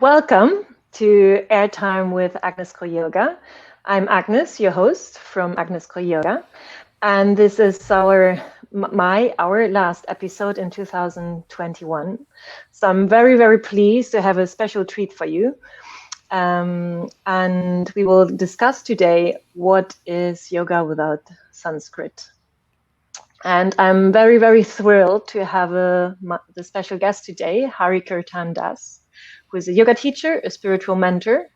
Welcome to AirTime with Agnes Kru Yoga. I'm Agnes, your host from Agnes Kru Yoga, and this is our last episode in 2021. So I'm very, very pleased to have a special treat for you. And we will discuss today what is yoga without Sanskrit. And I'm very, very thrilled to have the special guest today, Hari-kirtana, who is a yoga teacher, a spiritual mentor,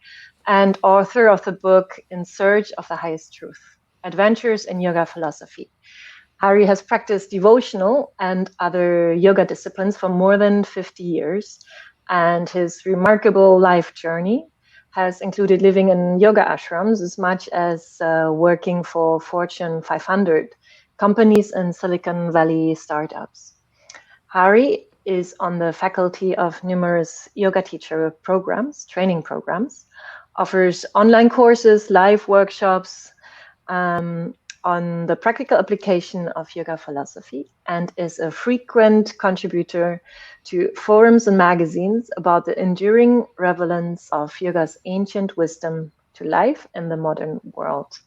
and author of the book In Search of the Highest Truth, Adventures in Yoga Philosophy. Hari has practiced devotional and other yoga disciplines for more than 50 years, and his remarkable life journey has included living in yoga ashrams as much as working for Fortune 500 companies and Silicon Valley startups. Hari is on the faculty of numerous yoga teacher programs, training programs, offers online courses, live workshops on the practical application of yoga philosophy, and is a frequent contributor to forums and magazines about the enduring relevance of yoga's ancient wisdom to life in the modern world.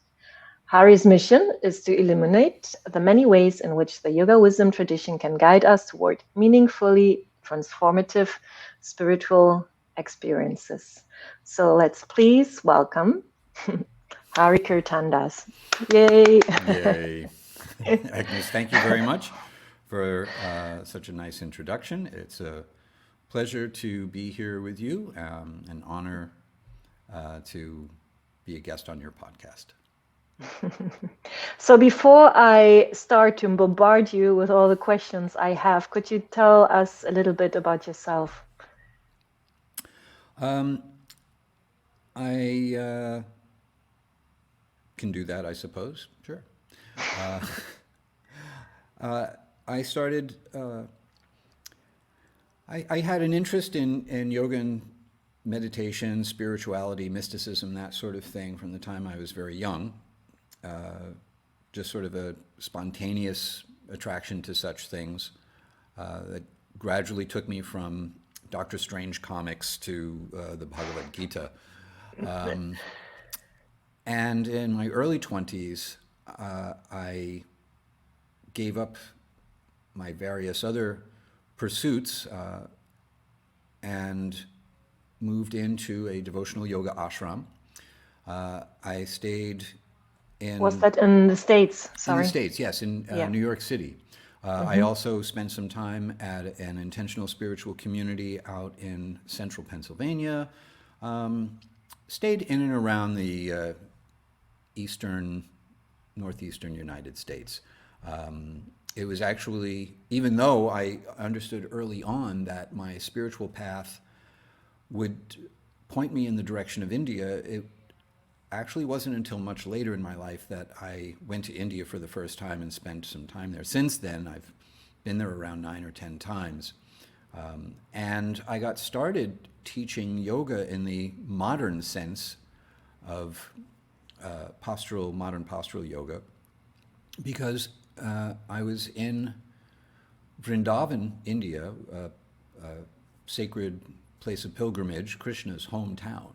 Hari's mission is to illuminate the many ways in which the yoga wisdom tradition can guide us toward meaningfully transformative spiritual experiences. So let's please welcome Hari-kirtana. Yay! Yay. Agnes, thank you very much for such a nice introduction. It's a pleasure to be here with you, an honor to be a guest on your podcast. So before I start to bombard you with all the questions I have, could you tell us a little bit about yourself? I can do that, I suppose. Sure. I started, I had an interest in yoga and meditation, spirituality, mysticism, that sort of thing from the time I was very young. Just sort of a spontaneous attraction to such things that gradually took me from Doctor Strange comics to the Bhagavad Gita. And in my early 20s, I gave up my various other pursuits and moved into a devotional yoga ashram. I stayed in... Was that in the States? In Sorry. the States, yes, in New York City. I also spent some time at an intentional spiritual community out in central Pennsylvania. Stayed in and around the northeastern United States. It was actually, even though I understood early on that my spiritual path would point me in the direction of India, it actually wasn't until much later in my life that I went to India for the first time and spent some time there. Since then, I've been there around 9 or 10 times. And I got started teaching yoga in the modern sense of modern postural yoga because I was in Vrindavan, India, a sacred place of pilgrimage, Krishna's hometown.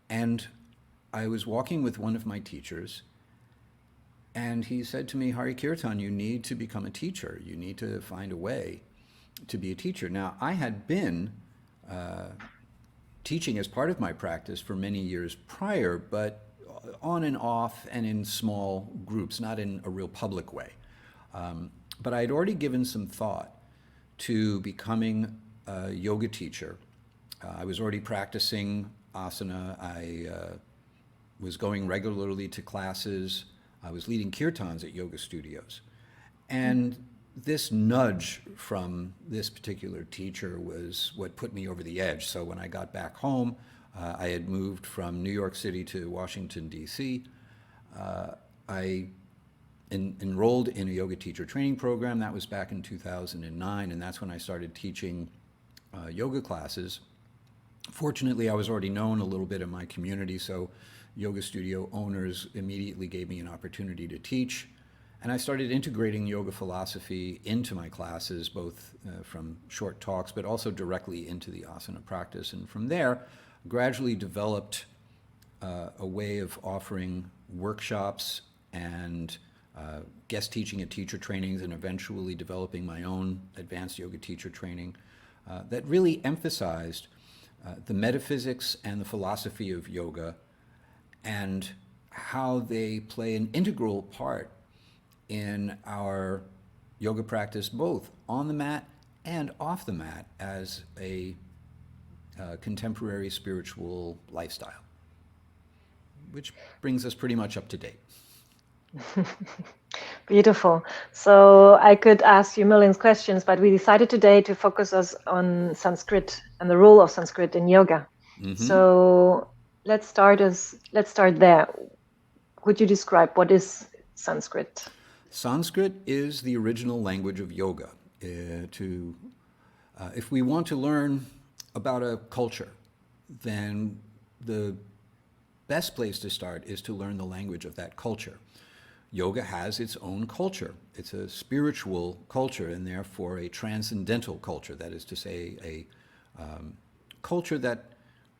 And I was walking with one of my teachers, and he said to me, Hari-kirtana, you need to become a teacher. You need to find a way to be a teacher. Now, I had been teaching as part of my practice for many years prior, but on and off and in small groups, not in a real public way. But I had already given some thought to becoming a yoga teacher. I was already practicing asana. I was going regularly to classes. I was leading kirtans at yoga studios. And this nudge from this particular teacher was what put me over the edge. So when I got back home, I had moved from New York City to Washington, D.C. I enrolled in a yoga teacher training program. That was back in 2009, and that's when I started teaching yoga classes. Fortunately, I was already known a little bit in my community, so yoga studio owners immediately gave me an opportunity to teach. And I started integrating yoga philosophy into my classes, both from short talks, but also directly into the asana practice. And from there, gradually developed a way of offering workshops and guest teaching at teacher trainings, and eventually developing my own advanced yoga teacher training that really emphasized the metaphysics and the philosophy of yoga and how they play an integral part in our yoga practice, both on the mat and off the mat, as a contemporary spiritual lifestyle, which brings us pretty much up to date. Beautiful. So I could ask you millions of questions, but we decided today to focus us on Sanskrit and the role of Sanskrit in yoga. So let's start there. Could you describe what is Sanskrit? Sanskrit is the original language of yoga. If we want to learn about a culture, then the best place to start is to learn the language of that culture. Yoga has its own culture. It's a spiritual culture, and therefore a transcendental culture. That is to say, a culture that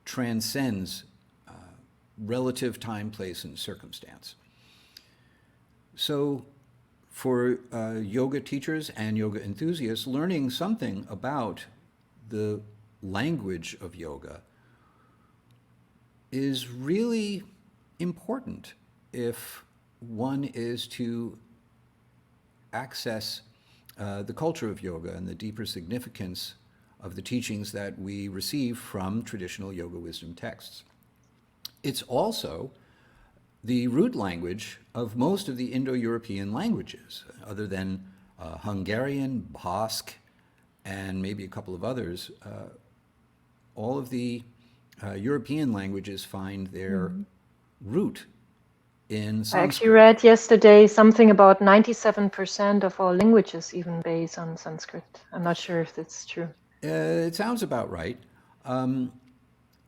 transcends relative time, place, and circumstance. So for yoga teachers and yoga enthusiasts, learning something about the language of yoga is really important if one is to access the culture of yoga and the deeper significance of the teachings that we receive from traditional yoga wisdom texts. It's also the root language of most of the Indo-European languages, other than Hungarian, Basque, and maybe a couple of others. All of the European languages find their root in Sanskrit. I actually read yesterday something about 97% of all languages even based on Sanskrit. I'm not sure if that's true. It sounds about right.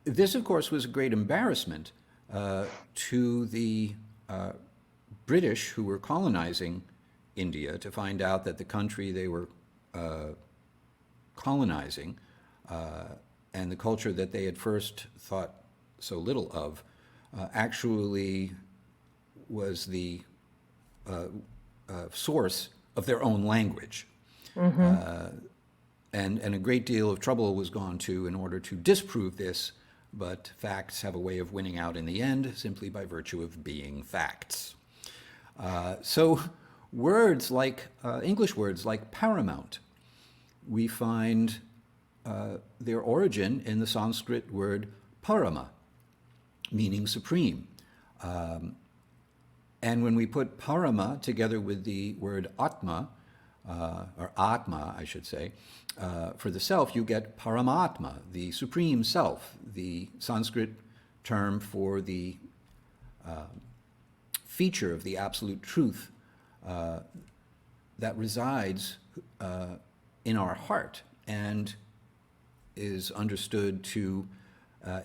This, of course, was a great embarrassment to the British who were colonizing India, to find out that the country they were colonizing and the culture that they had first thought so little of actually was the source of their own language. And a great deal of trouble was gone to in order to disprove this, but facts have a way of winning out in the end simply by virtue of being facts. So words like, English words like paramount, we find their origin in the Sanskrit word parama, meaning supreme. And when we put parama together with the word atma, or atma, I should say, for the self, you get paramatma, the supreme self, the Sanskrit term for the feature of the absolute truth that resides in our heart and is understood to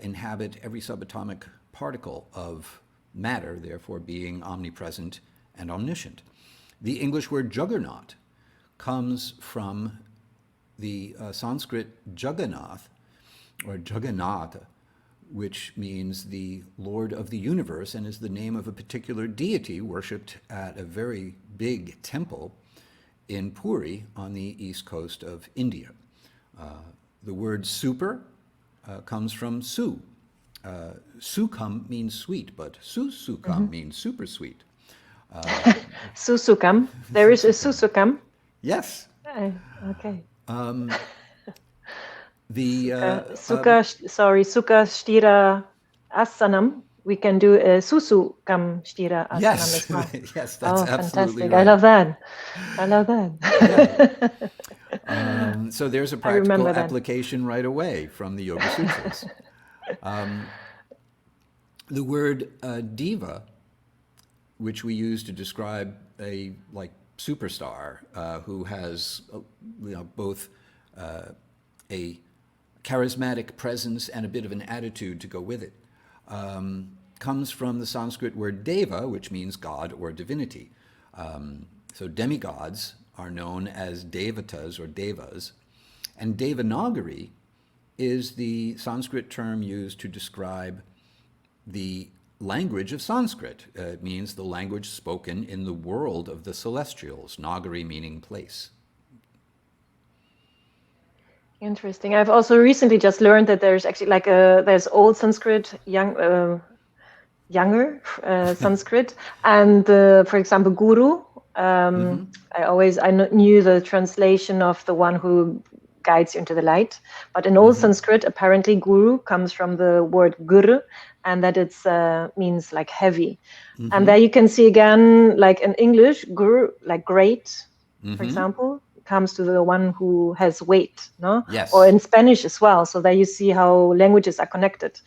inhabit every subatomic particle of matter, therefore being omnipresent and omniscient. The English word juggernaut comes from the Sanskrit Jagannath, or Jagannatha, which means the Lord of the universe and is the name of a particular deity worshipped at a very big temple in Puri on the east coast of India. The word super comes from su. Sukam means sweet, but susukam means super sweet. Susukam. There is a susukam. Yes. Okay. The Sukha Shtira Asanam. We can do a Susukam Shtira Asanam yes, as well. yes, that's absolutely fantastic. right. I love that. I love that. Yeah. So there's a practical application right away from the Yoga Sutras. The word diva, which we use to describe a superstar who has both a charismatic presence and a bit of an attitude to go with it, comes from the Sanskrit word deva, which means God or divinity. So demigods are known as devatas or devas, and Devanagari is the Sanskrit term used to describe the language of Sanskrit. It means the language spoken in the world of the celestials, Nagari meaning place. Interesting. I've also recently just learned that there's actually like there's old Sanskrit, younger Sanskrit, and for example, guru. I knew the translation of the one who guides you into the light, but in old Sanskrit, apparently guru comes from the word gur, and that it means like heavy. And there you can see again, like in English, guru, like great, for example, comes to the one who has weight, no? Yes. Or in Spanish as well. So there you see how languages are connected.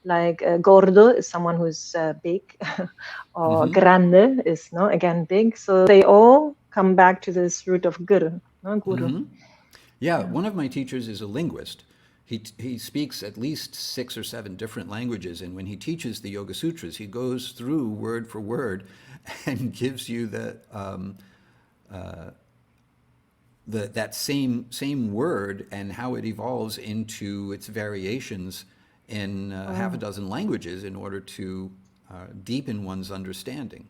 Like gordo is someone who's big, or grande is, no, again, big. So they all come back to this root of gur, no? Guru. Yeah, one of my teachers is a linguist. He speaks at least 6 or 7 different languages, and when he teaches the Yoga Sutras, he goes through word for word and gives you that same word and how it evolves into its variations in half a dozen languages in order to deepen one's understanding.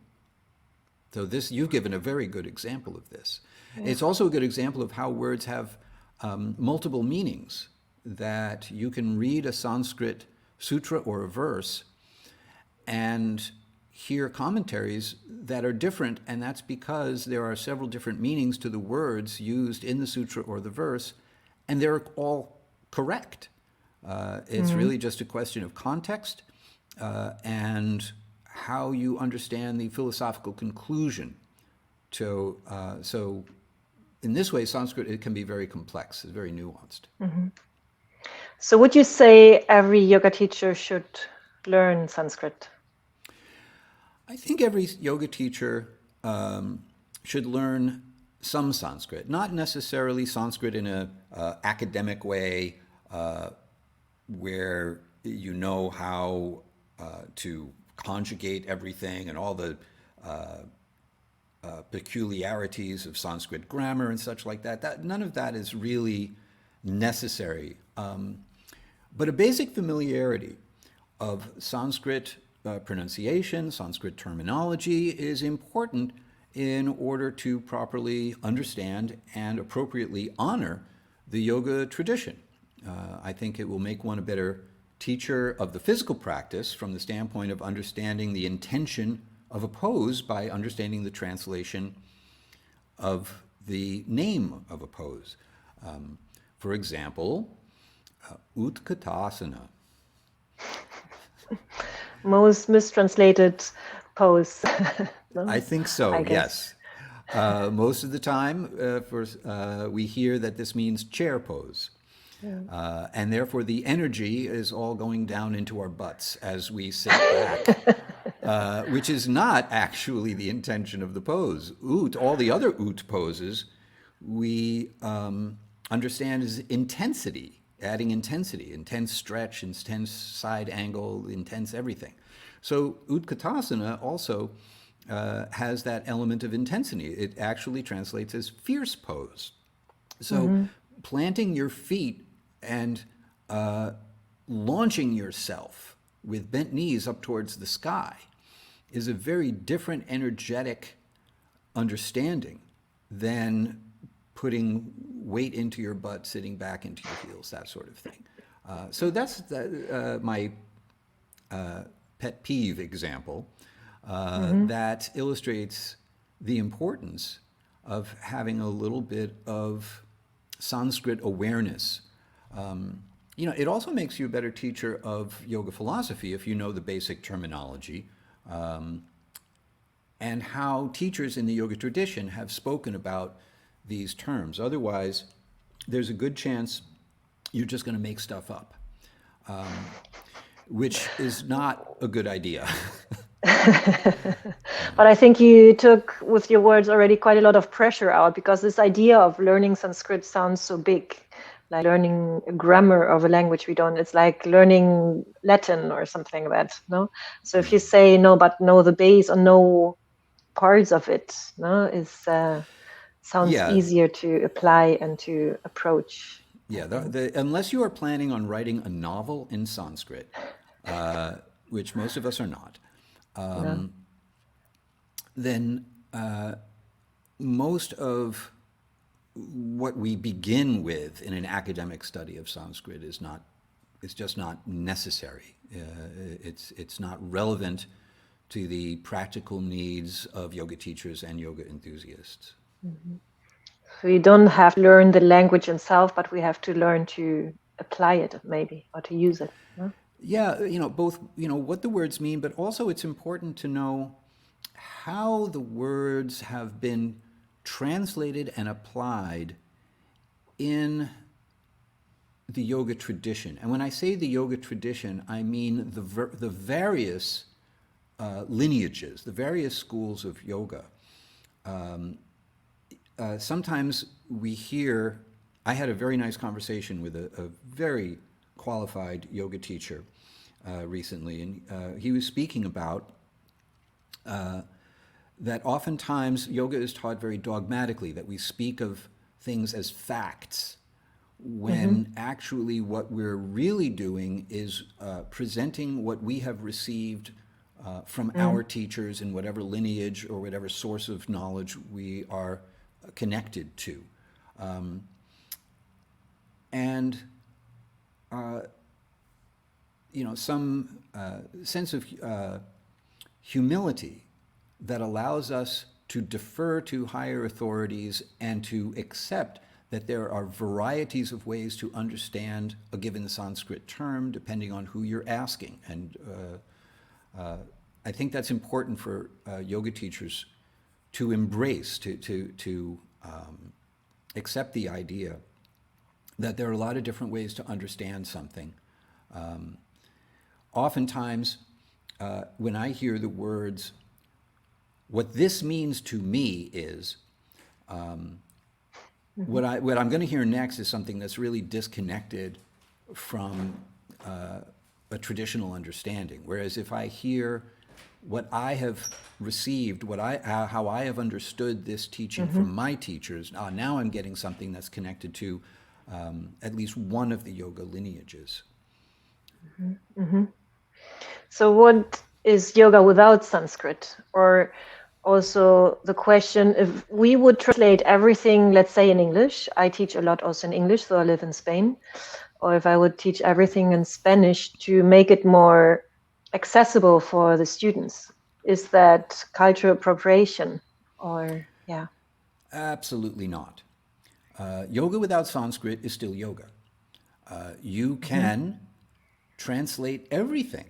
So this, you've given a very good example of this. Yeah. It's also a good example of how words have multiple meanings, that you can read a Sanskrit sutra or a verse and hear commentaries that are different, and that's because there are several different meanings to the words used in the sutra or the verse, and they're all correct. It's really just a question of context and how you understand the philosophical conclusion. So in this way, Sanskrit, it can be very complex, it's very nuanced. So would you say every yoga teacher should learn Sanskrit? I think every yoga teacher should learn some Sanskrit, not necessarily Sanskrit in an academic way where you know how to conjugate everything and all the peculiarities of Sanskrit grammar and such like that. None of that is really necessary. But a basic familiarity of Sanskrit pronunciation, Sanskrit terminology is important in order to properly understand and appropriately honor the yoga tradition. I think it will make one a better teacher of the physical practice from the standpoint of understanding the intention of a pose by understanding the translation of the name of a pose. For example, Utkatasana. Most mistranslated pose. No? I think so, yes. Most of the time, we hear that this means chair pose. Yeah. And therefore, the energy is all going down into our butts as we sit back, which is not actually the intention of the pose. All the other ut poses, we understand as intensity, adding intensity, intense stretch, intense side angle, intense everything. So Utkatasana also has that element of intensity. It actually translates as fierce pose. So planting your feet and launching yourself with bent knees up towards the sky is a very different energetic understanding than putting weight into your butt, sitting back into your heels, that sort of thing. So that's my pet peeve example that illustrates the importance of having a little bit of Sanskrit awareness. It also makes you a better teacher of yoga philosophy if you know the basic terminology and how teachers in the yoga tradition have spoken about these terms. Otherwise, there's a good chance you're just going to make stuff up, which is not a good idea. But I think you took, with your words already, quite a lot of pressure out, because this idea of learning Sanskrit sounds so big, like learning grammar of a language we don't. It's like learning Latin or something like that, no? So if you say no, but know the base or know parts of it, no, is sounds Yeah, easier to apply and to approach, I yeah. think. Unless you are planning on writing a novel in Sanskrit, uh, which most of us are not, No. then most of what we begin with in an academic study of Sanskrit is just not necessary. It's not relevant to the practical needs of yoga teachers and yoga enthusiasts. Mhm. So we don't have to learn the language itself, but we have to learn to apply it, maybe, or to use it. No? Yeah, both, what the words mean, but also it's important to know how the words have been translated and applied in the yoga tradition. And when I say the yoga tradition, I mean the various lineages, the various schools of yoga. Sometimes we hear, I had a very nice conversation with a very qualified yoga teacher recently, and he was speaking about that oftentimes yoga is taught very dogmatically, that we speak of things as facts, Mm-hmm. when actually what we're really doing is presenting what we have received from Mm. our teachers in whatever lineage or whatever source of knowledge we are connected to. And some sense of humility that allows us to defer to higher authorities and to accept that there are varieties of ways to understand a given Sanskrit term depending on who you're asking. And I think that's important for yoga teachers to embrace, to accept the idea that there are a lot of different ways to understand something. Oftentimes, when I hear the words, what this means to me is, Mm-hmm. what I'm going to hear next is something that's really disconnected from a traditional understanding. Whereas if I hear what I have received, how I have understood this teaching Mm-hmm. from my teachers, now I'm getting something that's connected to at least one of the yoga lineages. Mm-hmm. So, what is yoga without Sanskrit? Or also the question, if we would translate everything, let's say in English, I teach a lot also in English, so I live in Spain, or if I would teach everything in Spanish to make it more accessible for the students, is that cultural appropriation? Or, yeah. Absolutely not. Yoga without Sanskrit is still yoga. You Mm-hmm. can translate everything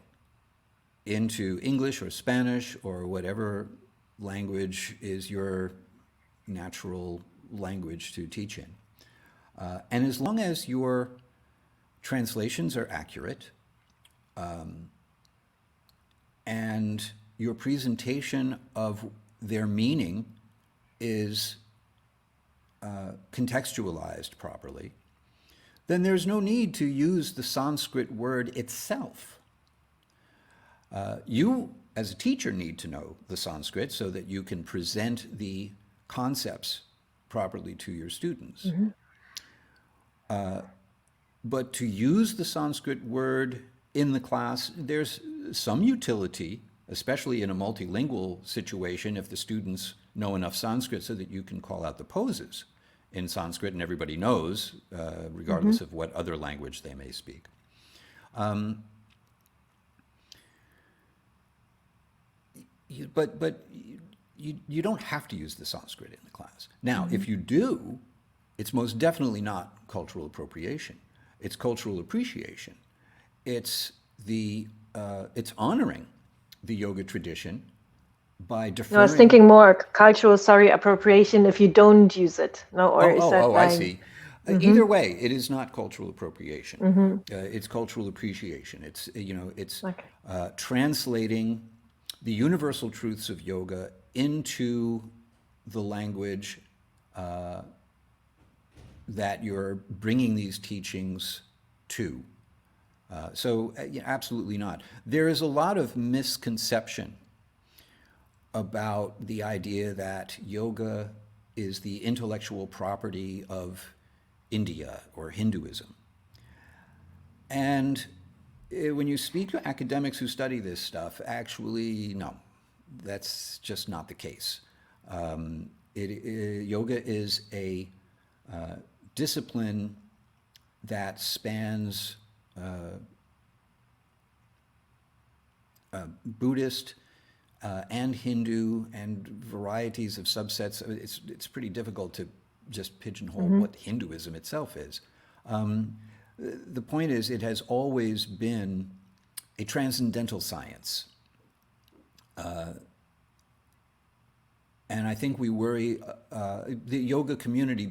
into English or Spanish or whatever language is your natural language to teach in. And as long as your translations are accurate and your presentation of their meaning is contextualized properly, then there's no need to use the Sanskrit word itself. You, as a teacher, need to know the Sanskrit so that you can present the concepts properly to your students. Mm-hmm. But to use the Sanskrit word in the class, there's some utility, especially in a multilingual situation, if the students know enough Sanskrit so that you can call out the poses in Sanskrit and everybody knows, Mm-hmm. regardless of what other language they may speak. But you don't have to use the Sanskrit in the class. Now, Mm-hmm. if you do, it's most definitely not cultural appropriation. It's cultural appreciation. It's it's honoring the yoga tradition by No, I was deferring. thinking more cultural, sorry, appropriation if you don't use it. No, or is that I like, see. mm-hmm. Either way, it is not cultural appropriation. Mm-hmm. It's cultural appreciation. It's Okay. translating the universal truths of yoga into the language that you're bringing these teachings to. So, yeah, absolutely not. There is a lot of misconception about the idea that yoga is the intellectual property of India or Hinduism. And when you speak to academics who study this stuff, actually, no, that's just not the case. Yoga is a discipline that spans Buddhist and Hindu and varieties of subsets. It's pretty difficult to just pigeonhole what Hinduism itself is. The point is, it has always been a transcendental science. And I think we worry, the yoga community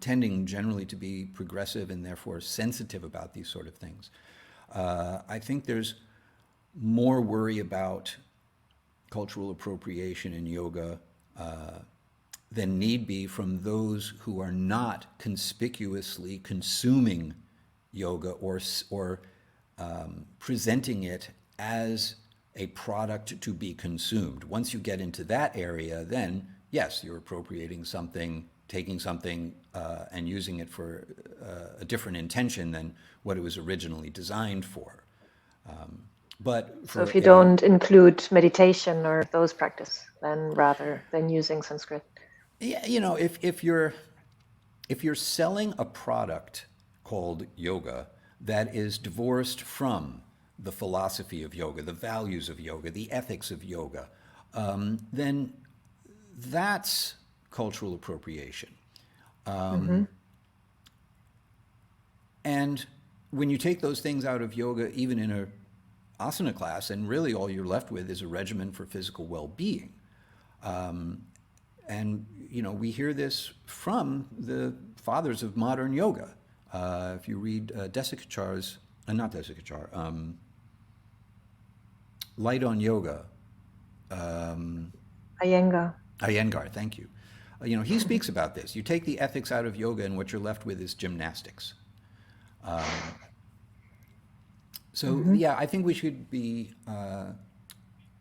tending generally to be progressive and therefore sensitive about these sort of things. I think there's more worry about cultural appropriation in yoga than need be from those who are not conspicuously consuming yoga or presenting it as a product to be consumed. Once you get into that area, then yes, you're appropriating something, taking something and using it for a different intention than what it was originally designed for. So if you don't include meditation or those practices, then rather than using Sanskrit. Yeah, if you're selling a product called yoga that is divorced from the philosophy of yoga, the values of yoga, the ethics of yoga, then that's cultural appropriation. And when you take those things out of yoga, even in a asana class, and really all you're left with is a regimen for physical well-being. And we hear this from the fathers of modern yoga. If you read Desikachar's, not Desikachar, Light on Yoga. Iyengar, thank you. He speaks about this. You take the ethics out of yoga and what you're left with is gymnastics. Yeah, I think we should be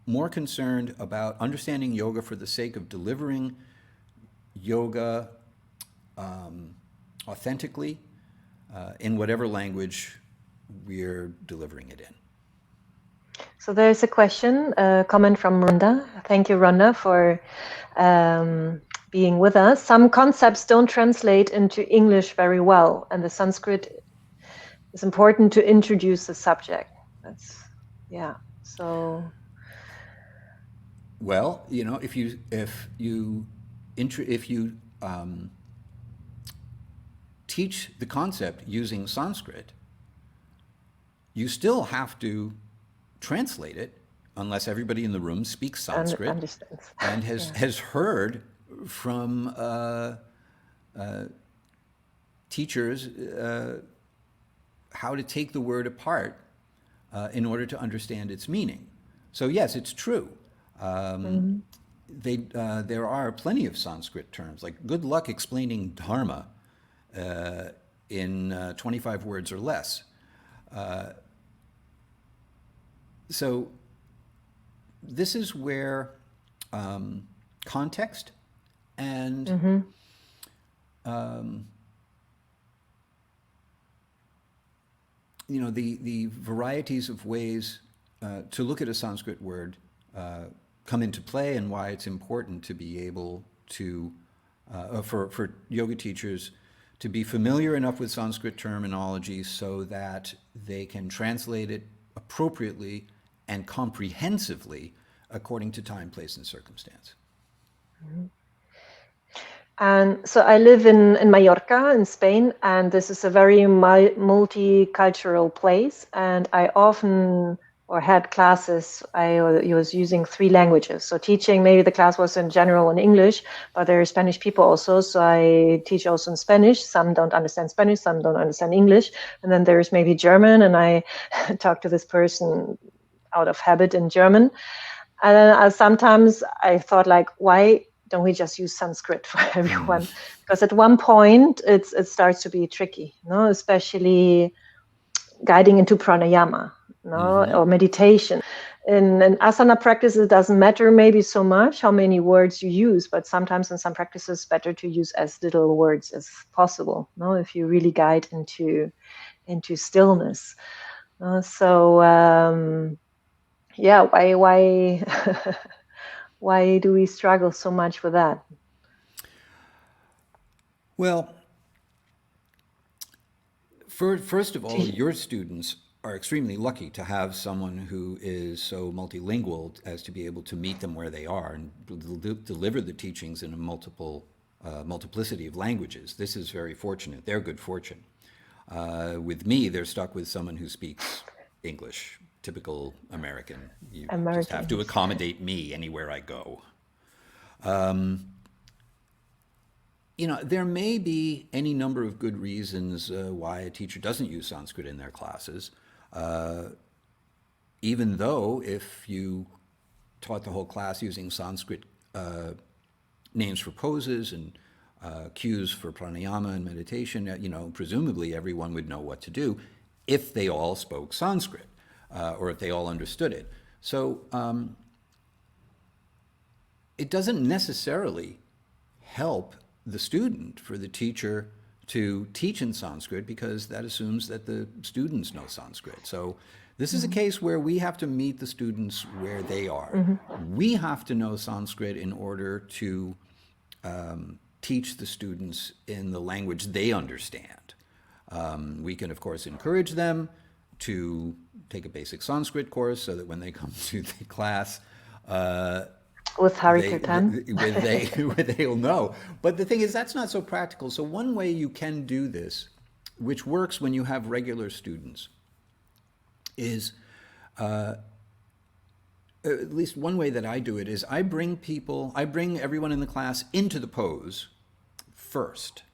more concerned about understanding yoga for the sake of delivering yoga authentically in whatever language we're delivering it in. So there's a question, a comment from Rhonda. Thank you, Rhonda, for being with us. Some concepts don't translate into English very well, and the Sanskrit is important to introduce the subject. So. Well, if you teach the concept using Sanskrit, you still have to translate it unless everybody in the room speaks Sanskrit and has heard from teachers how to take the word apart in order to understand its meaning. So yes, it's true. There are plenty of Sanskrit terms, like good luck explaining dharma in 25 words or less. So this is where context and the varieties of ways to look at a Sanskrit word come into play, and why it's important to be able to, for yoga teachers, to be familiar enough with Sanskrit terminology so that they can translate it appropriately and comprehensively according to time, place, and circumstance. And so I live in Mallorca, in Spain, and this is a very multicultural place. And I often had classes, I was using 3 languages. So teaching, maybe the class was in general in English, but there are Spanish people also. So I teach also in Spanish. Some don't understand Spanish, some don't understand English. And then there's maybe German, and I talk to this person out of habit in German. And sometimes I thought, like, why don't we just use Sanskrit for everyone? Because at one point it starts to be tricky, especially guiding into pranayama, or meditation. in asana practice, it doesn't matter maybe so much how many words you use, but sometimes in some practices, it's better to use as little words as possible. No, if you really guide into stillness. So yeah, why why do we struggle so much with that? Well, first of all, your students are extremely lucky to have someone who is so multilingual as to be able to meet them where they are and deliver the teachings in a multiplicity of languages. This is very fortunate. They're good fortune. With me, they're stuck with someone who speaks English, typical American. You just have to accommodate me anywhere I go. You know, there may be any number of good reasons why a teacher doesn't use Sanskrit in their classes, even though if you taught the whole class using Sanskrit names for poses and cues for pranayama and meditation, you know, presumably everyone would know what to do if they all spoke Sanskrit or if they all understood it. So it doesn't necessarily help the student for the teacher to teach in Sanskrit because that assumes that the students know Sanskrit. So this is a case where we have to meet the students where they are. We have to know Sanskrit in order to teach the students in the language they understand. We can, of course, encourage them to take a basic Sanskrit course so that when they come to the class, with Hari-kirtana, they'll know. But the thing is, that's not so practical. So one way you can do this, which works when you have regular students, is at least one way that I do it is I bring everyone in the class into the pose first.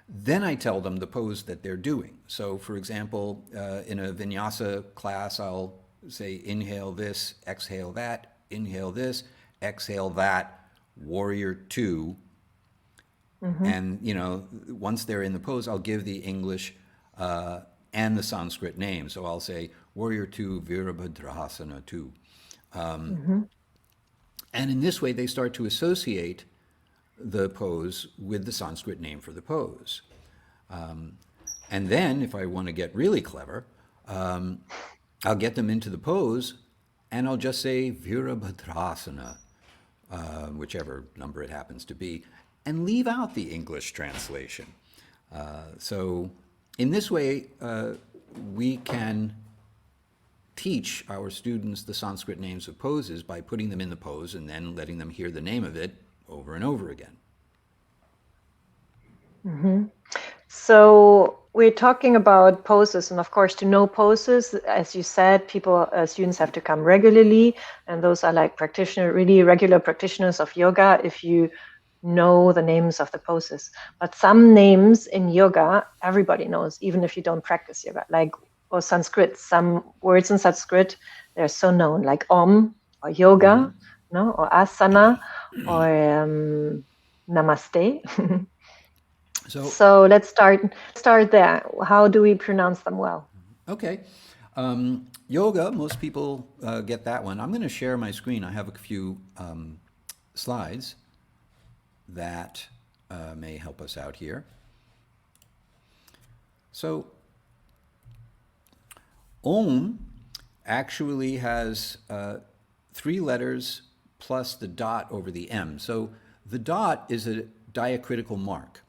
Then I tell them the pose that they're doing. So for example, in a vinyasa class, I'll say inhale this, exhale that, inhale this, exhale that, warrior two. And, you know, once they're in the pose, I'll give the English and the Sanskrit name. So I'll say warrior two, Virabhadrasana two. And in this way, they start to associate the pose with the Sanskrit name for the pose. And then, if I want to get really clever, I'll get them into the pose and I'll just say Virabhadrasana, whichever number it happens to be, and leave out the English translation. So in this way, we can teach our students the Sanskrit names of poses by putting them in the pose and then letting them hear the name of it over and over again. So we're talking about poses, and of course, to know poses, as you said, students have to come regularly, and those are like really regular practitioners of yoga if you know the names of the poses. But some names in yoga, everybody knows, even if you don't practice yoga, or Sanskrit. Some words in Sanskrit, they're so known, like Om, or yoga, no, or asana, or namaste. So let's start there. How do we pronounce them well? Okay. Yoga, most people get that one. I'm going to share my screen. I have a few slides that may help us out here. So Om actually has 3 letters plus the dot over the M. So the dot is a diacritical mark.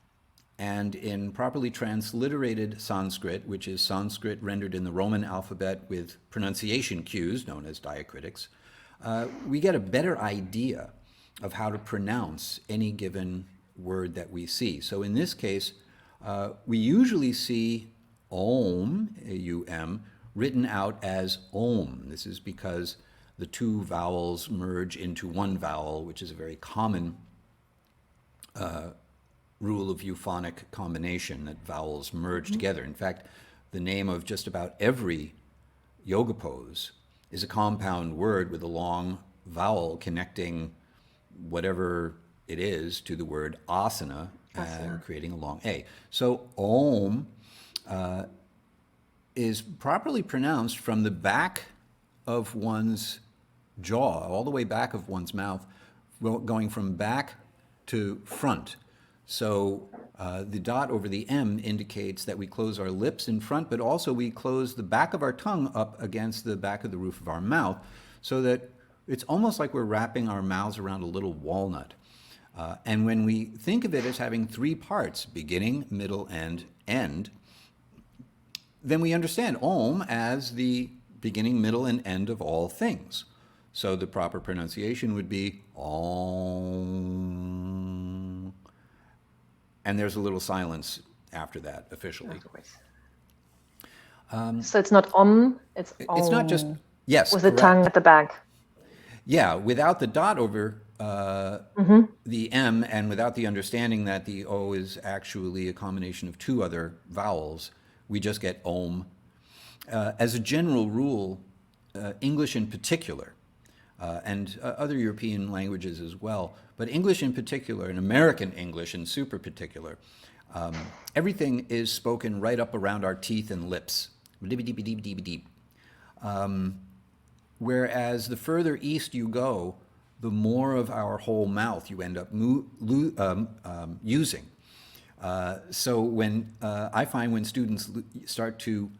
And in properly transliterated Sanskrit, which is Sanskrit rendered in the Roman alphabet with pronunciation cues, known as diacritics, we get a better idea of how to pronounce any given word that we see. So in this case, we usually see Om, A-U-M, written out as Om. This is because the 2 vowels merge into one vowel, which is a very common rule of euphonic combination, that vowels merge together. In fact, the name of just about every yoga pose is a compound word with a long vowel connecting whatever it is to the word asana, creating a long A. So Om is properly pronounced from the back of one's jaw, all the way back of one's mouth, going from back to front. So the dot over the M indicates that we close our lips in front, but also we close the back of our tongue up against the back of the roof of our mouth, so that it's almost like we're wrapping our mouths around a little walnut. And when we think of it as having three parts, beginning, middle, and end, then we understand Om as the beginning, middle, and end of all things. So the proper pronunciation would be Om. And there's a little silence after that, officially. So it's not Om, it's Om. It's not just, yes, with the correct. tongue at the back. Yeah, without the dot over the M, and without the understanding that the O is actually a combination of two other vowels, we just get Om. As a general rule, English in particular, and other European languages as well, but English in particular, and American English in super particular, everything is spoken right up around our teeth and lips. Whereas the further east you go, the more of our whole mouth you end up using. So when I find when students start to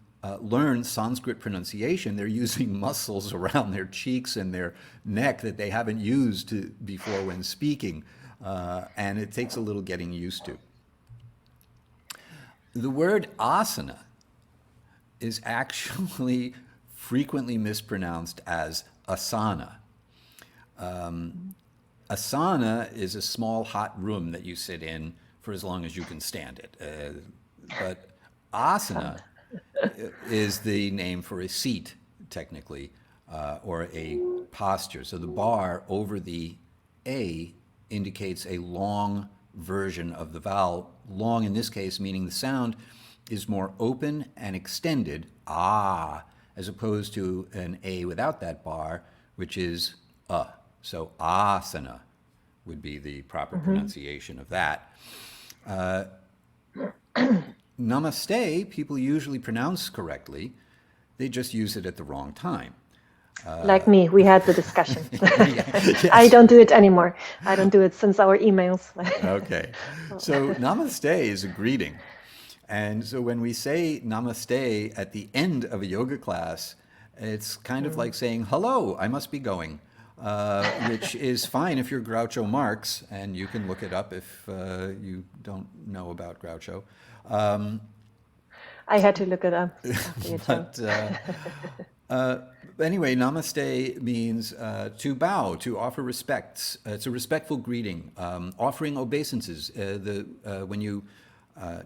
learn Sanskrit pronunciation, they're using muscles around their cheeks and their neck that they haven't used before when speaking, and it takes a little getting used to. The word asana is actually frequently mispronounced as asana. Asana is a small hot room that you sit in for as long as you can stand it. But asana is the name for a seat, technically, or a posture. So the bar over the A indicates a long version of the vowel. Long in this case meaning the sound is more open and extended, ah, as opposed to an A without that bar, which is So asana would be the proper pronunciation of that. Namaste, people usually pronounce correctly. They just use it at the wrong time. Like me, we had the discussion. Yes. I don't do it anymore. I don't do it since our emails. Okay. So namaste is a greeting. And so when we say namaste at the end of a yoga class, it's kind of like saying, hello, I must be going, which is fine if you're Groucho Marx, and you can look it up if you don't know about Groucho. I had to look it up after you told. Anyway, namaste means to bow, to offer respects. It's a respectful greeting, offering obeisances. When you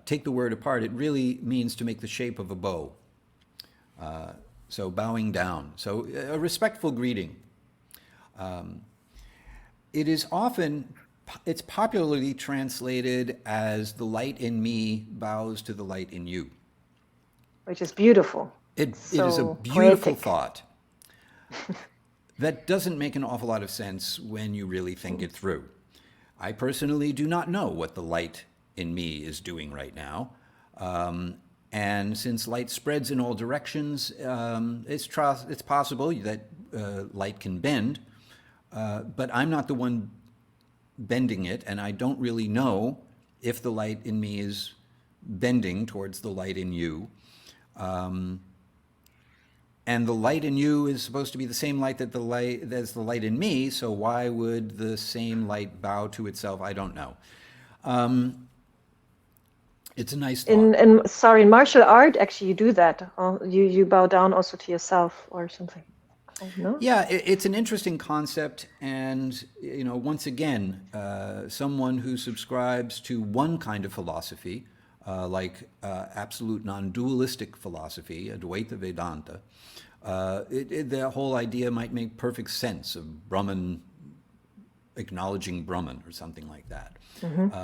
take the word apart, it really means to make the shape of a bow. So bowing down. So a respectful greeting. It's popularly translated as the light in me bows to the light in you. Which is beautiful. It is a beautiful poetic thought. That doesn't make an awful lot of sense when you really think it through. I personally do not know what the light in me is doing right now. And since light spreads in all directions, it's possible that light can bend, but I'm not the one bending it, and I don't really know if the light in me is bending towards the light in you. And the light in you is supposed to be the same light as the light in me, so why would the same light bow to itself? I don't know. It's a nice thought. In martial art, actually, you do that. You bow down also to yourself or something. No? Yeah, it's an interesting concept, and once again, someone who subscribes to one kind of philosophy, like absolute non-dualistic philosophy, Advaita Vedanta, the whole idea might make perfect sense of Brahman acknowledging Brahman or something like that.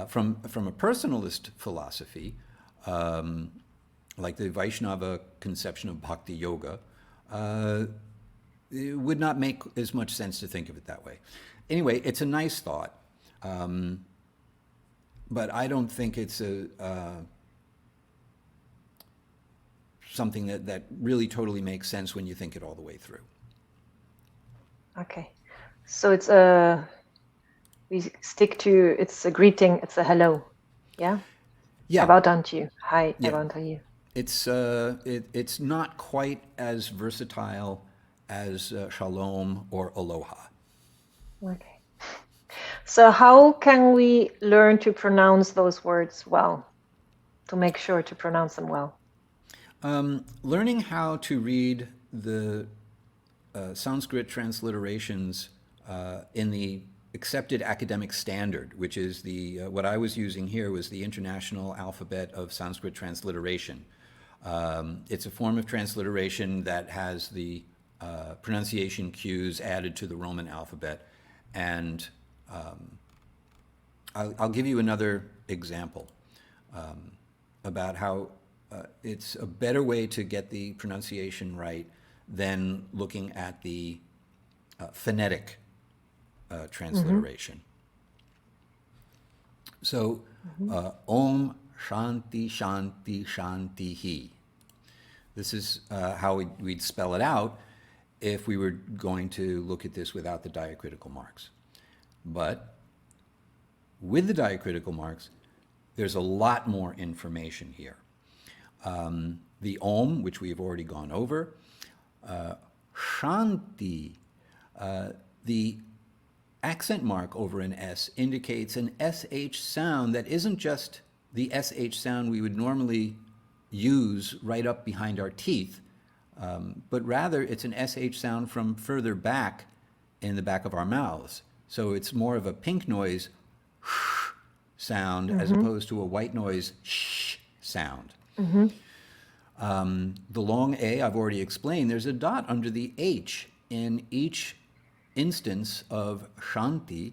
From a personalist philosophy, like the Vaishnava conception of bhakti yoga, it would not make as much sense to think of it that way. Anyway, it's a nice thought, but I don't think it's something that really totally makes sense when you think it all the way through. Okay. So it's a, we stick to, it's a greeting, it's a hello. Yeah? I Yeah, bow down to you. Hi, I yeah. bow to you. It's not quite as versatile as shalom or aloha. Okay. So how can we learn to pronounce those words well, to make sure to pronounce them well? Learning how to read the Sanskrit transliterations in the accepted academic standard, which is the what I was using here was the International Alphabet of Sanskrit Transliteration. It's a form of transliteration that has the pronunciation cues added to the Roman alphabet, and I'll give you another example about how it's a better way to get the pronunciation right than looking at the phonetic Mm-hmm. transliteration. So, Mm-hmm. Om Shanti Shanti Shanti Hi. This is how we'd spell it out if we were going to look at this without the diacritical marks. But with the diacritical marks, there's a lot more information here. The Om, which we've already gone over, Shanti, the accent mark over an S indicates an SH sound that isn't just the SH sound we would normally use right up behind our teeth, but rather it's an SH sound from further back in the back of our mouths. So it's more of a pink noise sound as Mm-hmm. opposed to a white noise sh sound. Mm-hmm. The long A, I've already explained, there's a dot under the H in each instance of Shanti,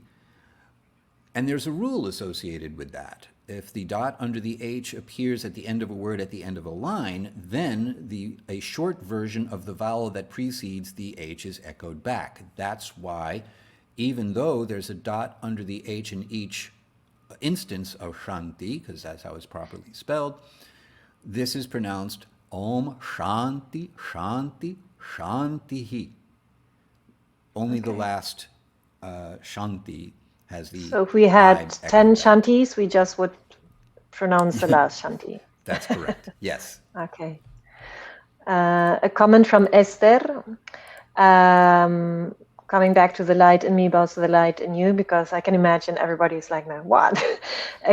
and there's a rule associated with that. If the dot under the H appears at the end of a word at the end of a line, then a short version of the vowel that precedes the H is echoed back. That's why, even though there's a dot under the H in each instance of Shanti, because that's how it's properly spelled, this is pronounced Om Shanti Shanti Shantihi. Only the Okay. last Shanti has the So if we had I 10 echoed back. shantis, we just would pronounce the last shanti. That's correct. Yes. Okay. A comment from Esther. Coming back to the light in me bows to the light in you, because I can imagine everybody's like, now, what?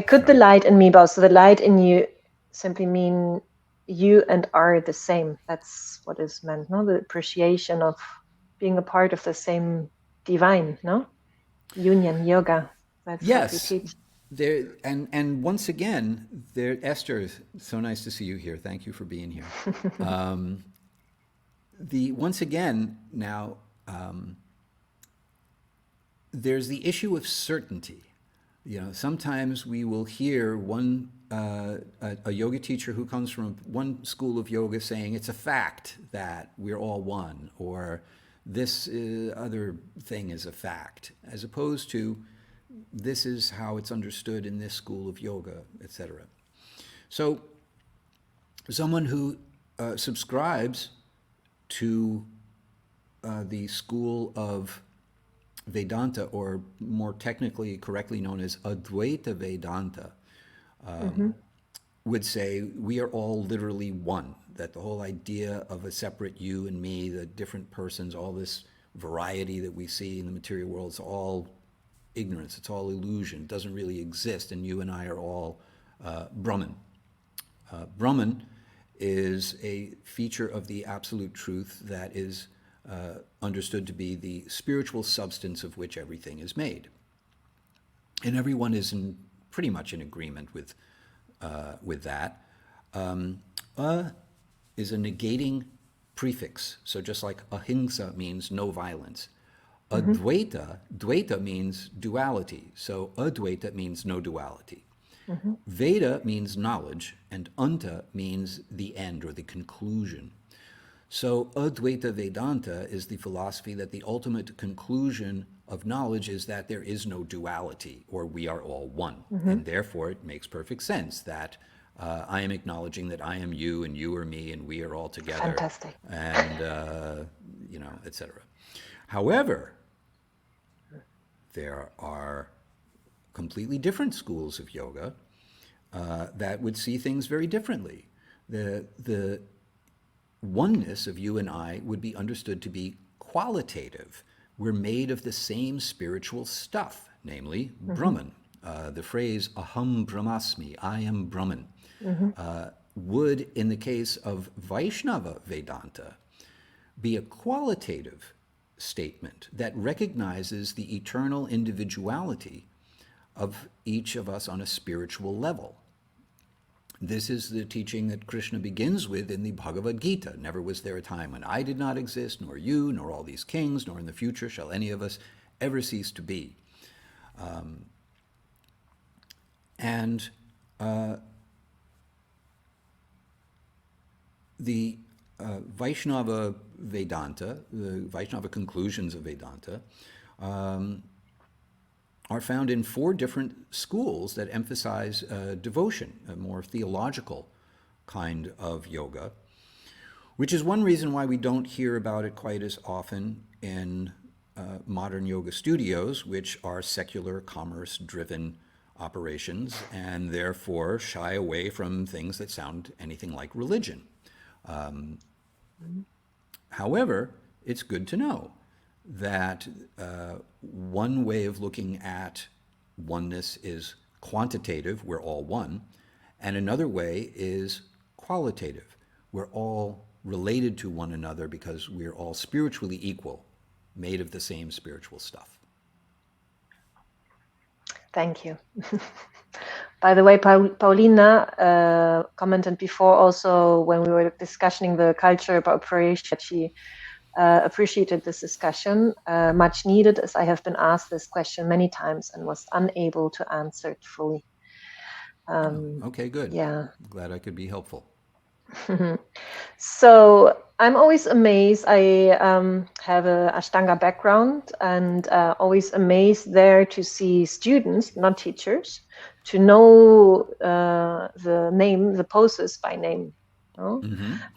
Could the Right. light in me bows to the light in you simply mean you and are the same? That's what is meant, no? The appreciation of being a part of the same divine, no? Union, yoga. That's what we Yes. teach. There and once again, there, Esther, so nice to see you here. Thank you for being here. The once again now, there's the issue of certainty. You know, sometimes we will hear a yoga teacher who comes from one school of yoga saying it's a fact that we're all one, or this other thing is a fact, as opposed to this is how it's understood in this school of yoga, etc. So, someone who subscribes to the school of Vedanta, or more technically correctly known as Advaita Vedanta, Mm-hmm. would say we are all literally one, that the whole idea of a separate you and me, the different persons, all this variety that we see in the material world, is all ignorance, it's all illusion, it doesn't really exist, and you and I are all Brahman. Brahman is a feature of the absolute truth that is understood to be the spiritual substance of which everything is made. And everyone is pretty much in agreement with that. Is a negating prefix. So just like ahimsa means no violence, Mm-hmm. Dvaita means duality. So advaita means no duality. Mm-hmm. Veda means knowledge, and anta means the end or the conclusion. So Advaita Vedanta is the philosophy that the ultimate conclusion of knowledge is that there is no duality, or we are all one. Mm-hmm. And therefore it makes perfect sense that I am acknowledging that I am you and you are me and we are all together, Fantastic. and, etc. However, There are completely different schools of yoga that would see things very differently. The oneness of you and I would be understood to be qualitative. We're made of the same spiritual stuff, namely Brahman. The phrase aham brahmasmi, I am Brahman, would, in the case of Vaishnava Vedanta, be a qualitative statement that recognizes the eternal individuality of each of us on a spiritual level. This is the teaching that Krishna begins with in the Bhagavad Gita. Never was there a time when I did not exist, nor you, nor all these kings, nor in the future shall any of us ever cease to be. The Vaishnava Vedanta, the Vaishnava conclusions of Vedanta, are found in 4 different schools that emphasize devotion, a more theological kind of yoga, which is one reason why we don't hear about it quite as often in modern yoga studios, which are secular, commerce-driven operations, and therefore shy away from things that sound anything like religion. However, it's good to know that one way of looking at oneness is quantitative, we're all one, and another way is qualitative. We're all related to one another because we're all spiritually equal, made of the same spiritual stuff. Thank you. By the way, Paulina commented before also when we were discussing the culture appropriation that she appreciated this discussion, much needed, as I have been asked this question many times and was unable to answer it fully. Okay, good. Yeah. Glad I could be helpful. So I'm always amazed. I have a Ashtanga background and always amazed there to see students, not teachers, to know the poses by name. No?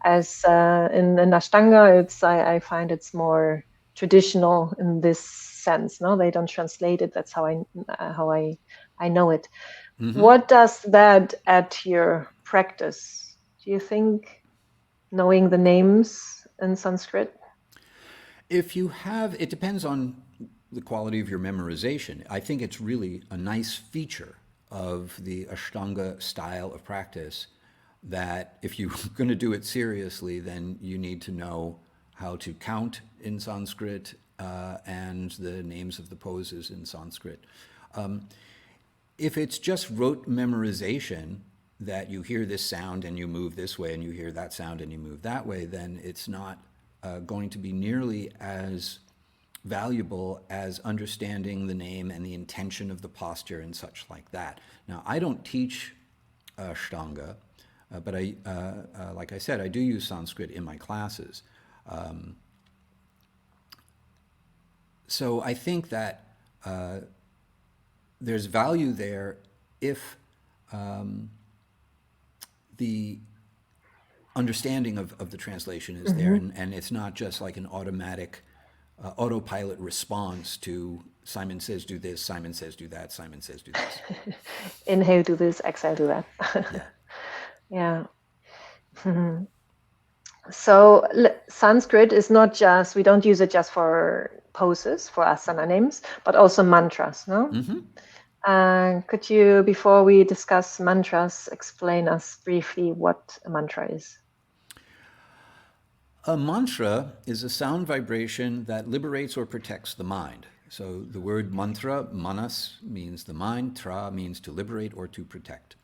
As in Ashtanga, I find it's more traditional in this sense. No, they don't translate it. That's how I know it. What does that add to your practice? Do you think knowing the names in Sanskrit? If you have, it depends on the quality of your memorization. I think it's really a nice feature of the Ashtanga style of practice that if you're going to do it seriously, then you need to know how to count in Sanskrit and the names of the poses in Sanskrit. If it's just rote memorization, that you hear this sound and you move this way and you hear that sound and you move that way, then it's not going to be nearly as valuable as understanding the name and the intention of the posture and such like that. Now, I don't teach Ashtanga, but like I said, I do use Sanskrit in my classes. So I think that there's value there if the understanding of the translation is there, and it's not just like an automatic autopilot response to Simon says do this, Simon says do that, Simon says do this. Inhale, do this, exhale, do that. Yeah. Yeah. So Sanskrit is not just, we don't use it just for poses, for asana names, but also mantras, no? Could you, before we discuss mantras, explain us briefly what a mantra is? A mantra is a sound vibration that liberates or protects the mind. So the word mantra, manas, means the mind, tra means to liberate or to protect.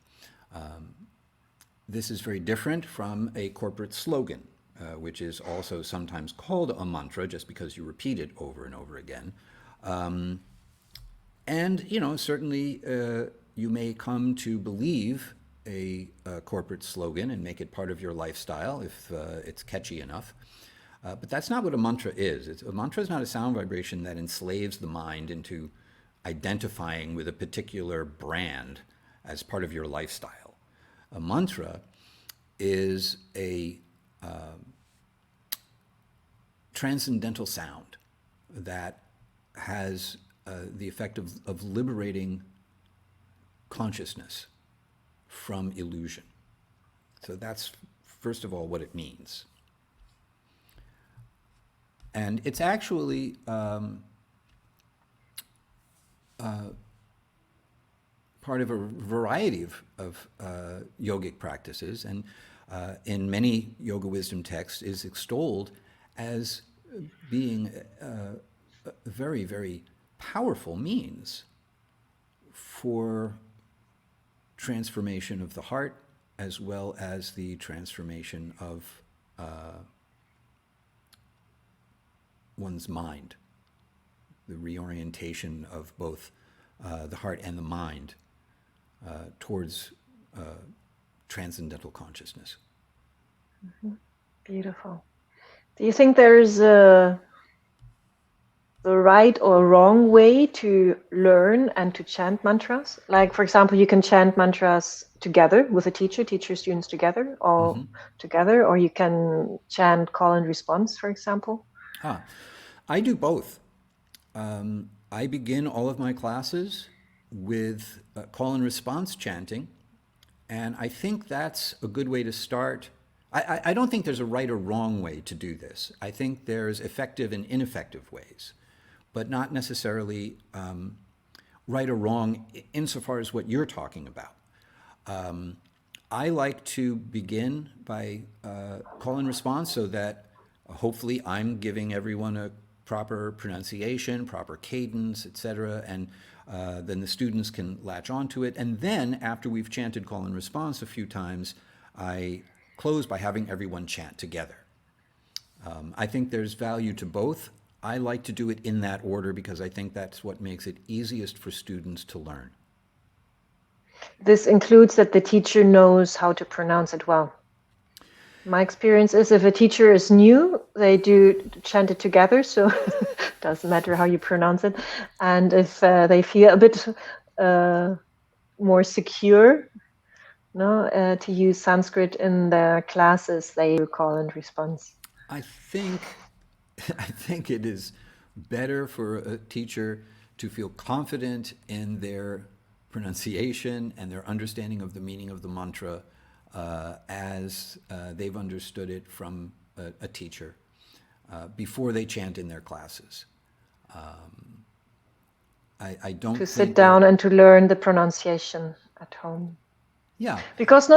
This is very different from a corporate slogan, which is also sometimes called a mantra just because you repeat it over and over again. And, certainly you may come to believe a corporate slogan and make it part of your lifestyle if it's catchy enough. But that's not what a mantra is. A mantra is not a sound vibration that enslaves the mind into identifying with a particular brand as part of your lifestyle. A mantra is a transcendental sound that has the effect of liberating consciousness from illusion. So that's, first of all, what it means. And it's actually part of a variety of yogic practices, and in many yoga wisdom texts is extolled as being a very, very powerful means for transformation of the heart, as well as the transformation of one's mind, the reorientation of both the heart and the mind towards transcendental consciousness. Mm-hmm. Beautiful. Do you think there's the right or wrong way to learn and to chant mantras? Like, for example, you can chant mantras together with a teacher students together, or together, or you can chant call and response, for example. I do both. I begin all of my classes with call and response chanting, and I think that's a good way to start. I don't think there's a right or wrong way to do this. I think there's effective and ineffective ways, but not necessarily right or wrong insofar as what you're talking about. I like to begin by call and response so that hopefully I'm giving everyone a proper pronunciation, proper cadence, etc., and then the students can latch onto it. And then after we've chanted call and response a few times, I close by having everyone chant together. I think there's value to both. I like to do it in that order because I think that's what makes it easiest for students to learn. This includes that the teacher knows how to pronounce it well. My experience is if a teacher is new, they do chant it together, so it doesn't matter how you pronounce it. And if they feel a bit more secure to use Sanskrit in their classes, they do call and response. I think it is better for a teacher to feel confident in their pronunciation and their understanding of the meaning of the mantra as they've understood it from a teacher before they chant in their classes. I don't to sit down and to learn the pronunciation at home. Yeah. Because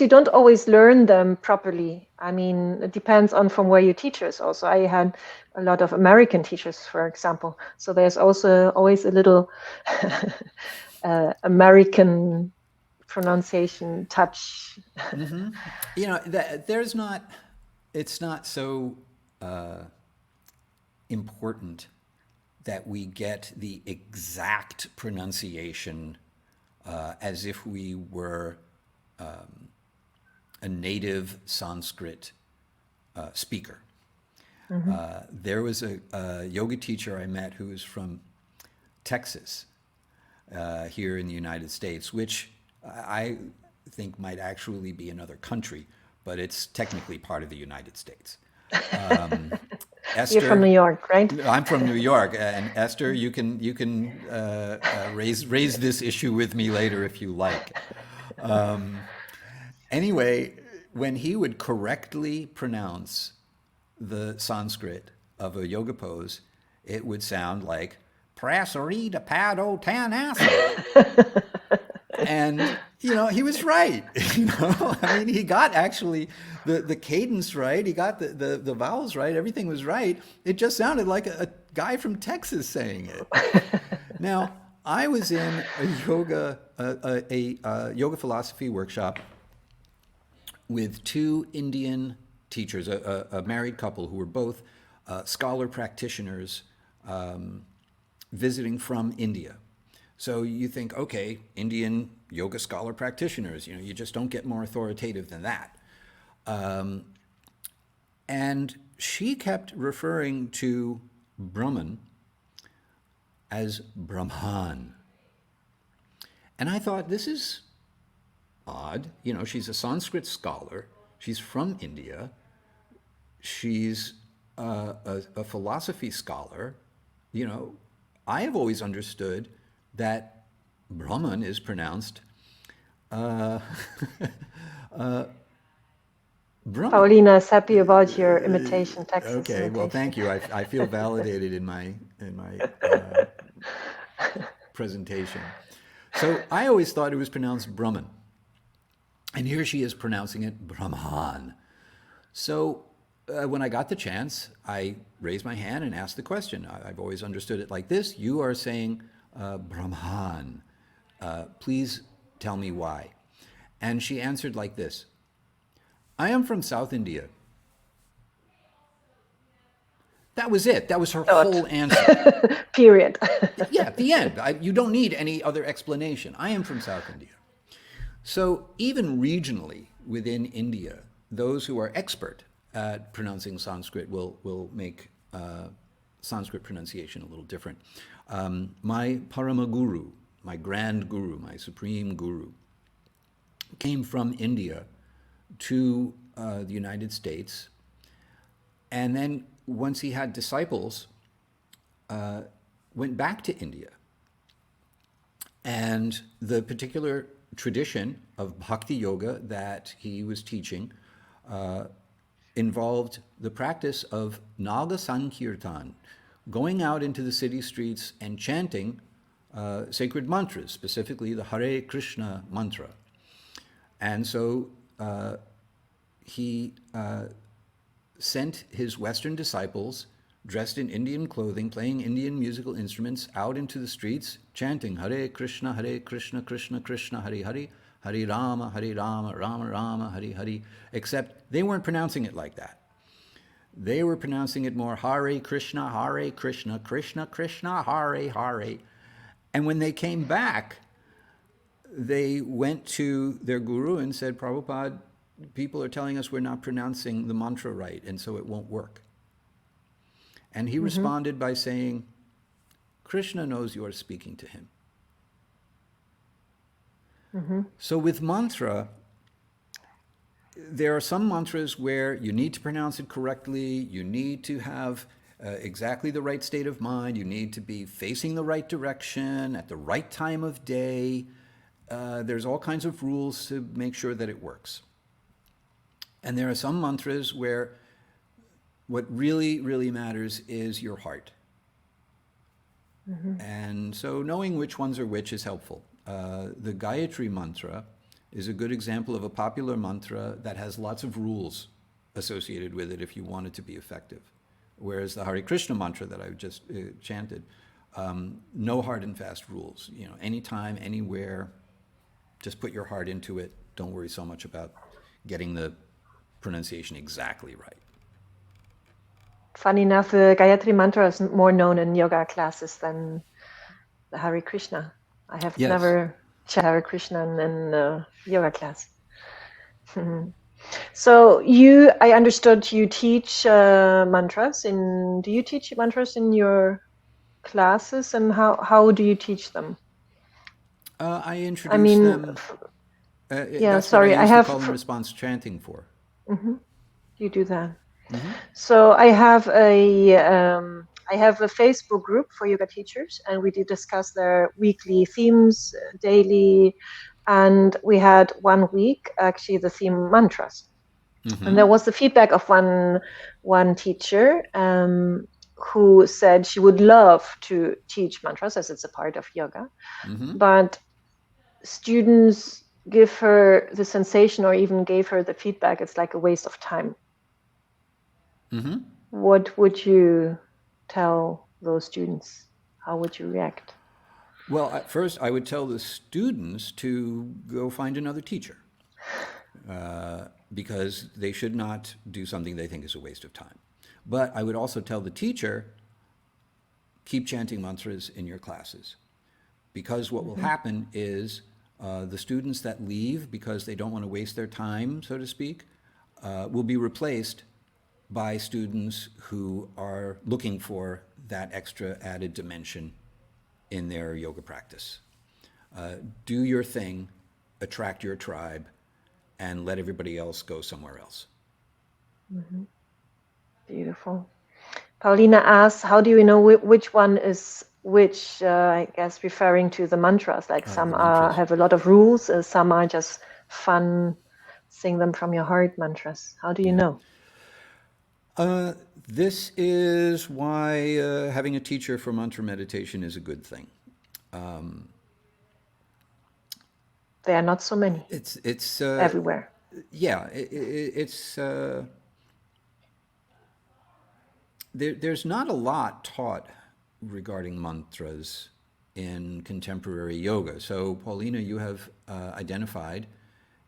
you don't always learn them properly. I mean, it depends on from where your teachers also. I had a lot of American teachers, for example. So there's also always a little American pronunciation touch. Mm-hmm. It's not so important that we get the exact pronunciation as if we were a native Sanskrit speaker. Mm-hmm. There was a yoga teacher I met who was from Texas here in the United States, which I think might actually be another country, but it's technically part of the United States. Esther, you're from New York, right? I'm from New York, and Esther, you can raise this issue with me later if you like. Anyway, when he would correctly pronounce the Sanskrit of a yoga pose, it would sound like Prasarita Pado Tanasa. And, he was right. I mean, he got actually the cadence right. He got the vowels right. Everything was right. It just sounded like a guy from Texas saying it. Now, I was in a yoga philosophy workshop with two Indian teachers, a married couple who were both scholar practitioners visiting from India. So you think, okay, Indian yoga scholar practitioners, you just don't get more authoritative than that. And she kept referring to Brahman as Brahman. And I thought, this is odd. She's a Sanskrit scholar. She's from India. She's a philosophy scholar. I have always understood that Brahman is pronounced uh, Brahman. Paulina is happy about your imitation, Texas Okay, well, imitation. thank you. I feel validated in my presentation. So I always thought it was pronounced Brahman, and here she is pronouncing it Brahman. So when I got the chance, I raised my hand and asked the question. I've always understood it like this: you are saying Brahman. Please tell me why. And she answered like this: I am from South India. That was it. That was her Dot. whole answer. Period. Yeah, the end. You don't need any other explanation. I am from South India. So even regionally within India, those who are expert at pronouncing Sanskrit will make Sanskrit pronunciation a little different. My Paramaguru, my grand guru, my supreme guru, came from India to the United States, and then once he had disciples, went back to India. And the particular tradition of bhakti yoga that he was teaching involved the practice of Naga Sankirtan, going out into the city streets and chanting sacred mantras, specifically the Hare Krishna mantra. And so he sent his Western disciples, dressed in Indian clothing, playing Indian musical instruments, out into the streets, chanting Hare Krishna, Krishna Krishna, Hare Hare, Hare Rama, Rama Rama, Hare Hare, except they weren't pronouncing it like that. They were pronouncing it more Hare Krishna, Krishna Krishna, Hare Hare. And when they came back, they went to their guru and said, Prabhupada, people are telling us we're not pronouncing the mantra right, and so it won't work. And he responded by saying, Krishna knows you are speaking to him. So with mantra, there are some mantras where you need to pronounce it correctly, you need to have exactly the right state of mind, you need to be facing the right direction at the right time of day. There's all kinds of rules to make sure that it works. And there are some mantras where what really, really matters is your heart. And so knowing which ones are which is helpful. The Gayatri mantra is a good example of a popular mantra that has lots of rules associated with it if you want it to be effective. Whereas the Hare Krishna mantra that I just chanted, no hard and fast rules. You know, anytime, anywhere, just put your heart into it. Don't worry so much about getting the pronunciation exactly right. Funny enough, the Gayatri mantra is more known in yoga classes than the Hare Krishna. I have never shared Hare Krishna in yoga class. So I understood you teach mantras. Do you teach mantras in your classes, and how do you teach them? I introduce them. That's sorry, what I used to call and response chanting for. You do that. So I have a Facebook group for yoga teachers, and we do discuss their weekly themes daily. And we had 1 week actually the theme mantras, and there was the feedback of one teacher who said she would love to teach mantras as it's a part of yoga, but students give her the sensation, or even gave her the feedback, it's like a waste of time. What would you tell those students? How would you react? Well, at first I would tell the students to go find another teacher, because they should not do something they think is a waste of time. But I would also tell the teacher, keep chanting mantras in your classes, because what will happen is the students that leave because they don't want to waste their time, so to speak, will be replaced by students who are looking for that extra added dimension in their yoga practice. Do your thing, attract your tribe, and let everybody else go somewhere else. Beautiful. Paulina asks, how do you know which one is which I guess referring to the mantras, like The some mantras. have a lot of rules, some are just fun, sing them from your heart mantras. How do you Yeah. know? This is why having a teacher for mantra meditation is a good thing. There are not so many It's everywhere. yeah, it's there's not a lot taught regarding mantras in contemporary yoga. So, Paulina, you have identified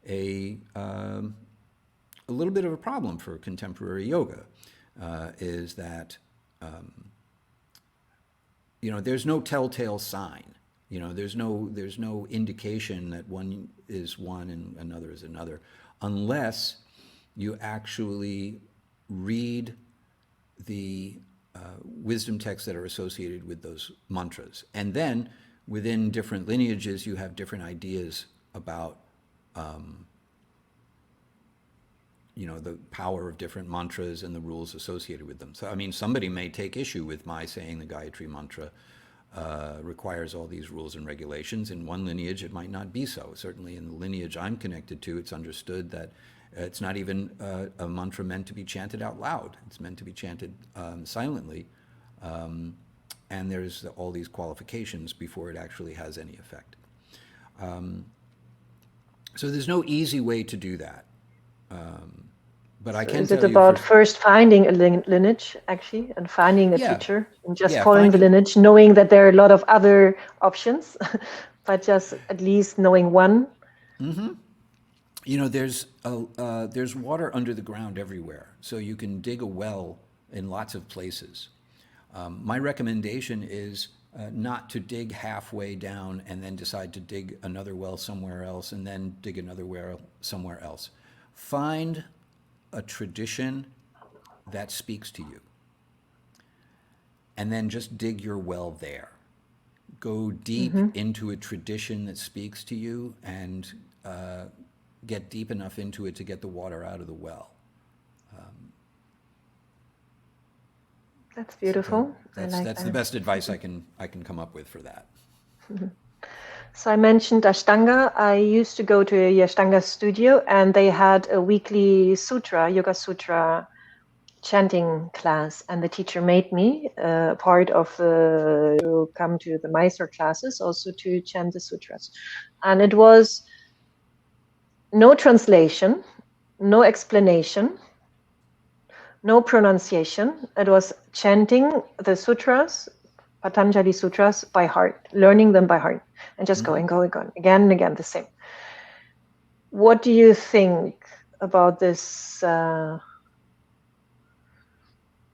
a a little bit of a problem for contemporary yoga. Is that there's no telltale sign. There's no indication that one is one and another is another, unless you actually read the wisdom texts that are associated with those mantras. And then within different lineages, you have different ideas about the power of different mantras and the rules associated with them. So, I mean, somebody may take issue with my saying the Gayatri mantra requires all these rules and regulations. In one lineage, it might not be so. Certainly in the lineage I'm connected to, it's understood that it's not even a mantra meant to be chanted out loud. It's meant to be chanted silently. And there's all these qualifications before it actually has any effect. So there's no easy way to do that. But I So can is it tell you about first finding a lineage, actually, and finding a yeah, teacher, and just yeah, following the finding, lineage, knowing that there are a lot of other options, but just at least knowing one? there's water under the ground everywhere, so you can dig a well in lots of places. My recommendation is not to dig halfway down and then decide to dig another well somewhere else and then dig another well somewhere else. Find a tradition that speaks to you, and then just dig your well there. Go deep Mm-hmm. into a tradition that speaks to you and get deep enough into it to get the water out of the well. That's So beautiful. I like that's the that. best advice I can come up with for that. So I mentioned Ashtanga. I used to go to a Ashtanga studio, and they had a weekly sutra, yoga sutra chanting class, and the teacher made me part of to come to the Mysore classes, also to chant the sutras. And it was no translation, no explanation, no pronunciation. It was chanting the sutras, Patanjali sutras, by heart, learning them by heart, and just going, again and again, the same. What do you think about this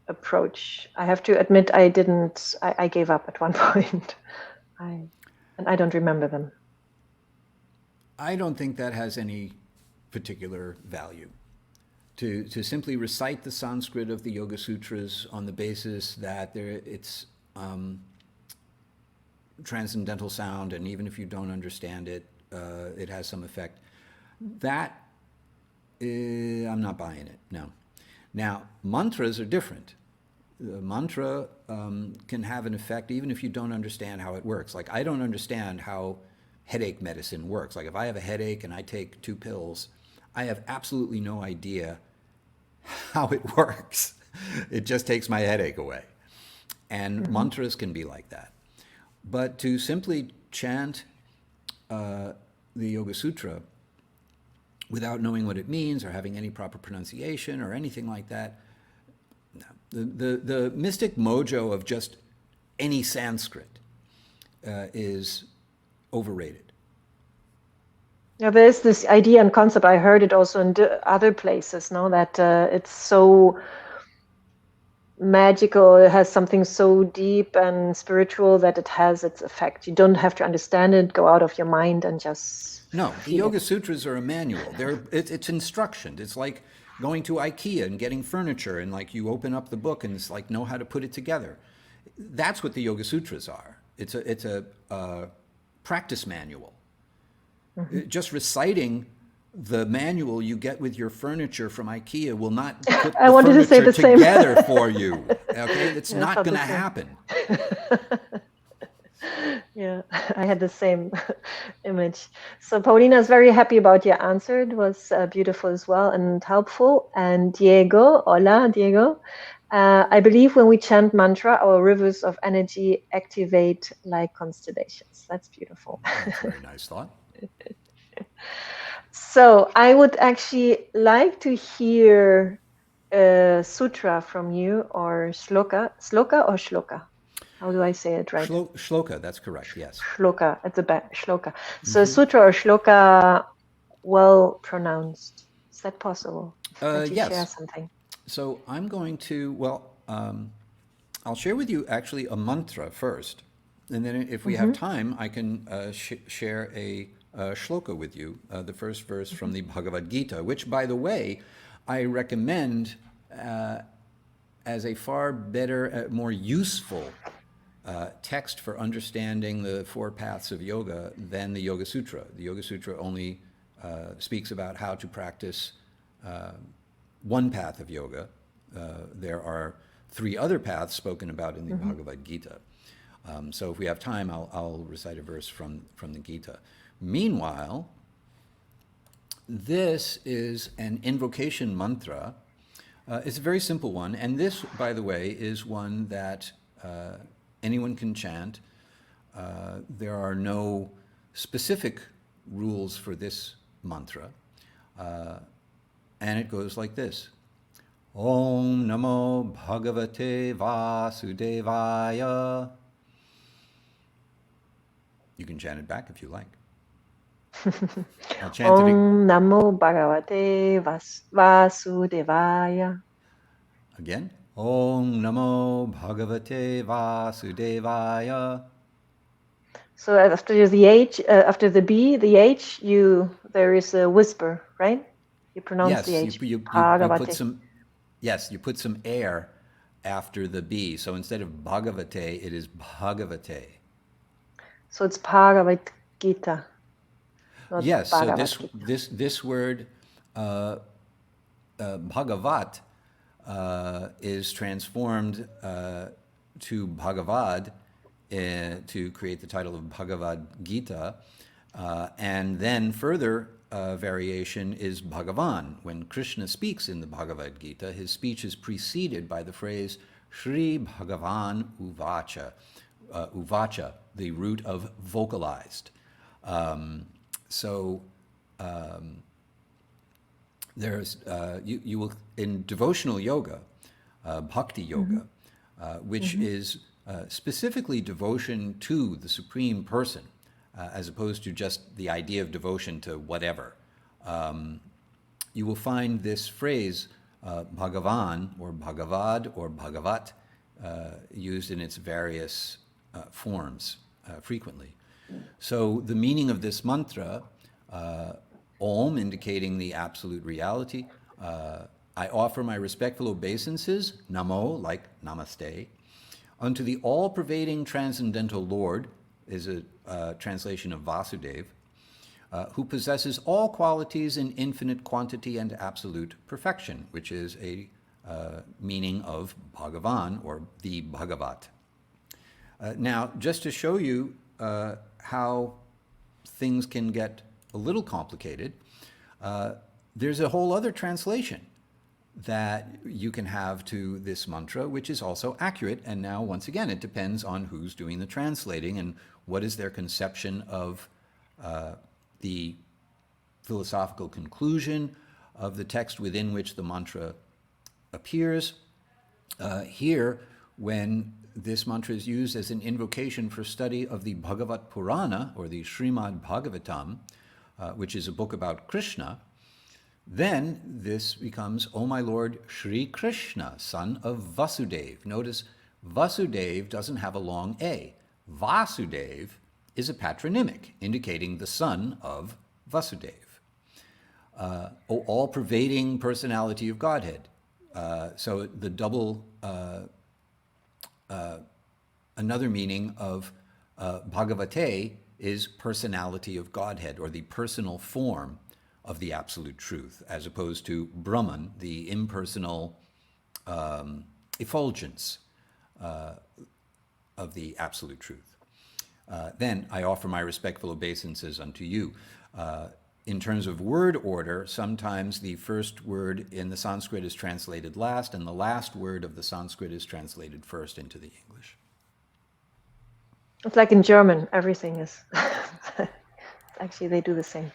approach? I have to admit, I gave up at one point. And I don't remember them. I don't think that has any particular value. To simply recite the Sanskrit of the Yoga Sutras on the basis that it's transcendental sound, and even if you don't understand it, it has some effect. That I'm not buying it. No. Now, mantras are different. The mantra can have an effect even if you don't understand how it works. Like, I don't understand how headache medicine works. Like, if I have a headache and I take 2 pills, I have absolutely no idea how it works. It just takes my headache away. And mantras can be like that. But to simply chant the Yoga Sutra without knowing what it means or having any proper pronunciation or anything like that, no. The mystic mojo of just any Sanskrit is overrated. Yeah, there's this idea and concept. I heard it also in other places, no, that it's so magical, it has something so deep and spiritual that it has its effect. You don't have to understand it, go out of your mind and just No, the feel Yoga it. Sutras are a manual. It's instructions. It's like going to IKEA and getting furniture, and like you open up the book and it's like know how to put it together. That's what the Yoga Sutras are. It's a practice manual. Just reciting the manual you get with your furniture from IKEA will not put I the wanted to say furniture the same. together for you. Okay, it's Yeah, I not thought going the to same. happen. Yeah, I had the same image. So Paulina is very happy about your answer. It was beautiful as well and helpful. And Diego, hola, Diego. I believe when we chant mantra, our rivers of energy activate like constellations. That's beautiful. That's a very nice thought. So I would actually like to hear a sutra from you or shloka. Shloka or shloka? How do I say it right? Shloka, that's correct, yes. Shloka at the back. Shloka. So sutra or shloka, well pronounced. Is that possible? That you share Yes. something. So I'm going to, I'll share with you actually a mantra first. And then if we have Mm-hmm. time, I can share a shloka with you, the first verse Mm-hmm. from the Bhagavad Gita, which, by the way, I recommend as a far better, more useful text for understanding the four paths of yoga than the Yoga Sutra. The Yoga Sutra only speaks about how to practice one path of yoga. There are three other paths spoken about in the Mm-hmm. Bhagavad Gita. So if we have time, I'll recite a verse from the Gita. Meanwhile, this is an invocation mantra. It's a very simple one, and this, by the way, is one that anyone can chant. There are no specific rules for this mantra, and it goes like this. Om Namo Bhagavate Vasudevaya. You can chant it back if you like. I'll chant it Om Namo Bhagavate Vasudevaya. again. Om Namo Bhagavate Vasudevaya. So after the H, after the B, the H, there is a whisper, right? You pronounce the Yes, H. you put Bhagavate. some, yes, you put some air after the B. So instead of Bhagavate, it is Bhagavate. So it's Bhagavad Gita, not Yes, so Bhagavad this Gita. this this word Bhagavat is transformed to Bhagavad to create the title of Bhagavad Gita. And then further variation is Bhagavan. When Krishna speaks in the Bhagavad Gita, his speech is preceded by the phrase Shri Bhagavan Uvacha. Uvacha, the root of vocalized. So there's you will in devotional yoga, bhakti Mm-hmm. yoga, which Mm-hmm. is specifically devotion to the supreme person, as opposed to just the idea of devotion to whatever. You will find this phrase Bhagavan or Bhagavad or Bhagavat used in its various forms frequently. So the meaning of this mantra, Om indicating the absolute reality, I offer my respectful obeisances, Namo, like Namaste, unto the all-pervading transcendental Lord, is a translation of Vasudev, who possesses all qualities in infinite quantity and absolute perfection, which is a meaning of Bhagavan or the Bhagavat. Now, just to show you how things can get a little complicated, there's a whole other translation that you can have to this mantra, which is also accurate. And now, once again, it depends on who's doing the translating and what is their conception of the philosophical conclusion of the text within which the mantra appears. Here, when this mantra is used as an invocation for study of the Bhagavat Purana, or the Srimad Bhagavatam, which is a book about Krishna, then this becomes, O my Lord, Shri Krishna, son of Vasudev. Notice Vasudev doesn't have a long A. Vasudev is a patronymic, indicating the son of Vasudev. O all-pervading personality of Godhead. So the double, another meaning of Bhagavate is personality of Godhead, or the personal form of the absolute truth, as opposed to Brahman, the impersonal effulgence of the absolute truth. Then I offer my respectful obeisances unto you. In terms of word order, sometimes the first word in the Sanskrit is translated last, and the last word of the Sanskrit is translated first into the English. It's like in German, everything is. Actually, they do the same.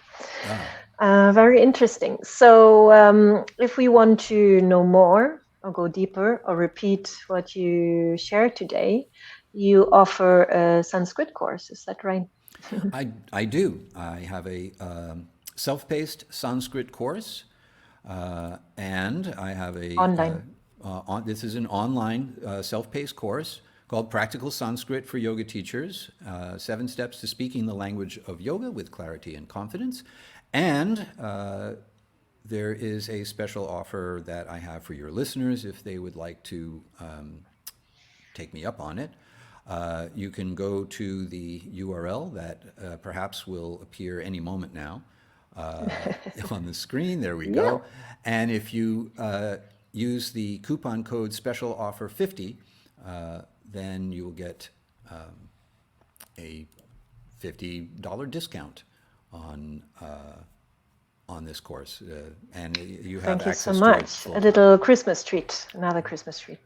Very interesting. So, if we want to know more or go deeper or repeat what you shared today, you offer a Sanskrit course. Is that right? I do. I have a self-paced Sanskrit course, and I have Online. this is an online self-paced course called Practical Sanskrit for Yoga Teachers, 7 Steps to Speaking the Language of Yoga with Clarity and Confidence. And there is a special offer that I have for your listeners if they would like to take me up on it. You can go to the URL that perhaps will appear any moment now on the screen. There we go. And if you use the coupon code special offer 50, then you will get a $50 discount on this course, and you have Thank you so access to it much. full A time. little Christmas treat, another Christmas treat.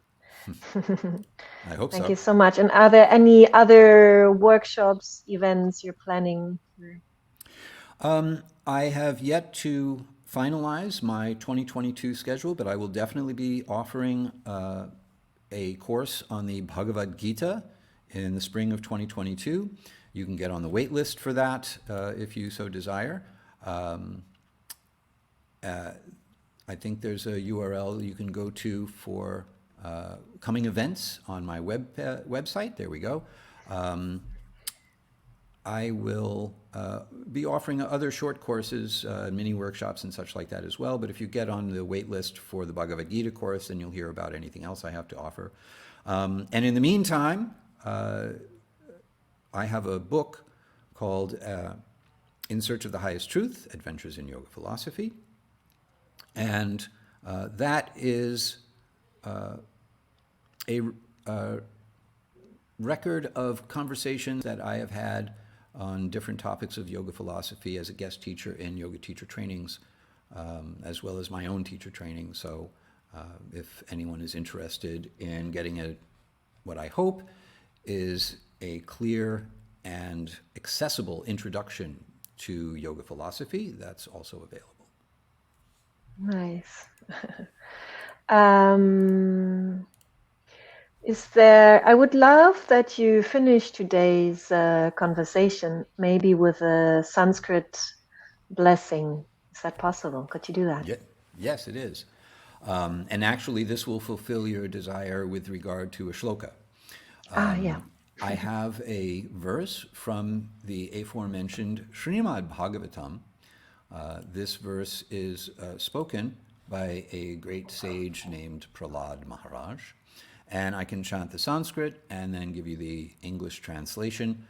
I hope Thank so. you so much. And are there any other workshops, events you're planning? I have yet to finalize my 2022 schedule, but I will definitely be offering a course on the Bhagavad Gita in the spring of 2022. You can get on the wait list for that if you so desire. I think there's a URL you can go to for coming events on my website. There we go. I will be offering other short courses, mini workshops and such like that as well. But if you get on the wait list for the Bhagavad Gita course, then you'll hear about anything else I have to offer. And in the meantime, I have a book called In Search of the Highest Truth, Adventures in Yoga Philosophy. And that is a record of conversations that I have had on different topics of yoga philosophy as a guest teacher in yoga teacher trainings, as well as my own teacher training. So if anyone is interested in getting what I hope is a clear and accessible introduction to yoga philosophy, that's also available. Nice. I would love that you finish today's conversation maybe with a Sanskrit blessing. Is that possible? Could you do that? Yes, it is. And actually, this will fulfill your desire with regard to a shloka. Yeah. I have a verse from the aforementioned Srimad Bhagavatam. This verse is spoken by a great sage named Prahlad Maharaj. And I can chant the Sanskrit and then give you the English translation.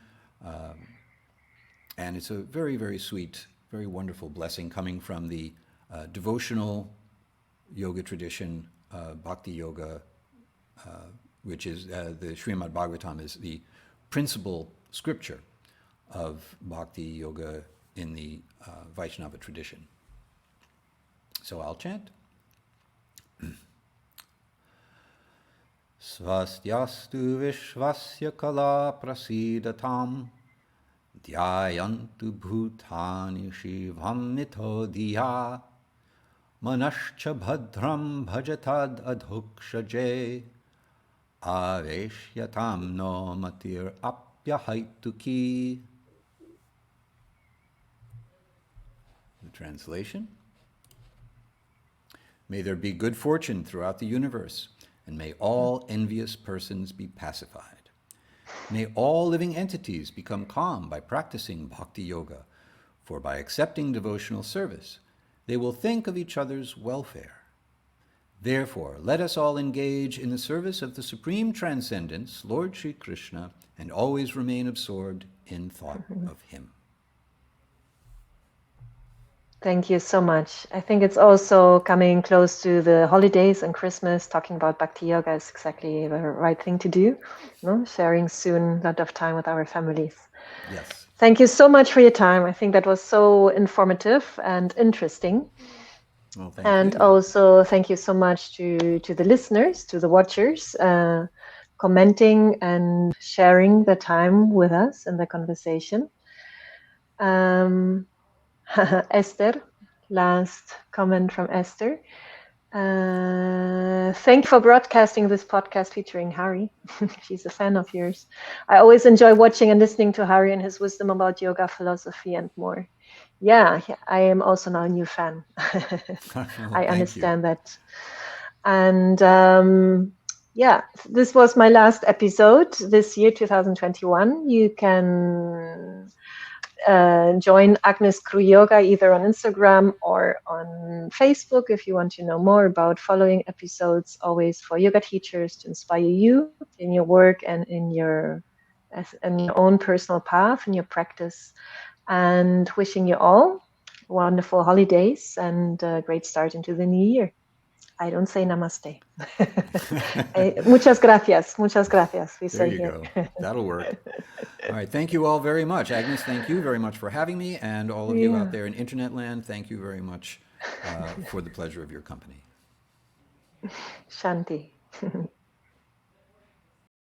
And it's a very, very sweet, very wonderful blessing coming from the devotional yoga tradition, Bhakti Yoga, which is the Srimad Bhagavatam is the principal scripture of Bhakti Yoga in the Vaishnava tradition. So I'll chant. Svastyastu vishvasya kala prasidatam dhyayantu bhutani shivam mito diya manascha bhadram bhajatad adhukshaje aveshyatam no matir apyahaituki. The translation. May there be good fortune throughout the universe, and may all envious persons be pacified. May all living entities become calm by practicing bhakti yoga, for by accepting devotional service, they will think of each other's welfare. Therefore, let us all engage in the service of the Supreme Transcendence, Lord Sri Krishna, and always remain absorbed in thought of Him. Thank you so much. I think it's also coming close to the holidays and Christmas. Talking about Bhakti Yoga is exactly the right thing to do. No? Sharing soon a lot of time with our families. Yes. Thank you so much for your time. I think that was so informative and interesting. Well, thank And you. also thank you so much to the listeners, to the watchers, commenting and sharing the time with us in the conversation. Esther, last comment from Esther. Thank you for broadcasting this podcast featuring Hari. She's a fan of yours. I always enjoy watching and listening to Hari and his wisdom about yoga, philosophy, and more. Yeah, I am also now a new fan. Well, I thank you. understand that. And yeah, this was my last episode this year, 2021. You can join Agnes Kru Yoga either on Instagram or on Facebook if you want to know more about following episodes, always for yoga teachers to inspire you in your work and in your own personal path and your practice. And wishing you all wonderful holidays and a great start into the new year. I don't say namaste. Muchas gracias, we There say you here. go. That'll work. All right. Thank you all very much. Agnes, thank you very much for having me. And all of you out Yeah, there in internet land, thank you very much for the pleasure of your company. Shanti.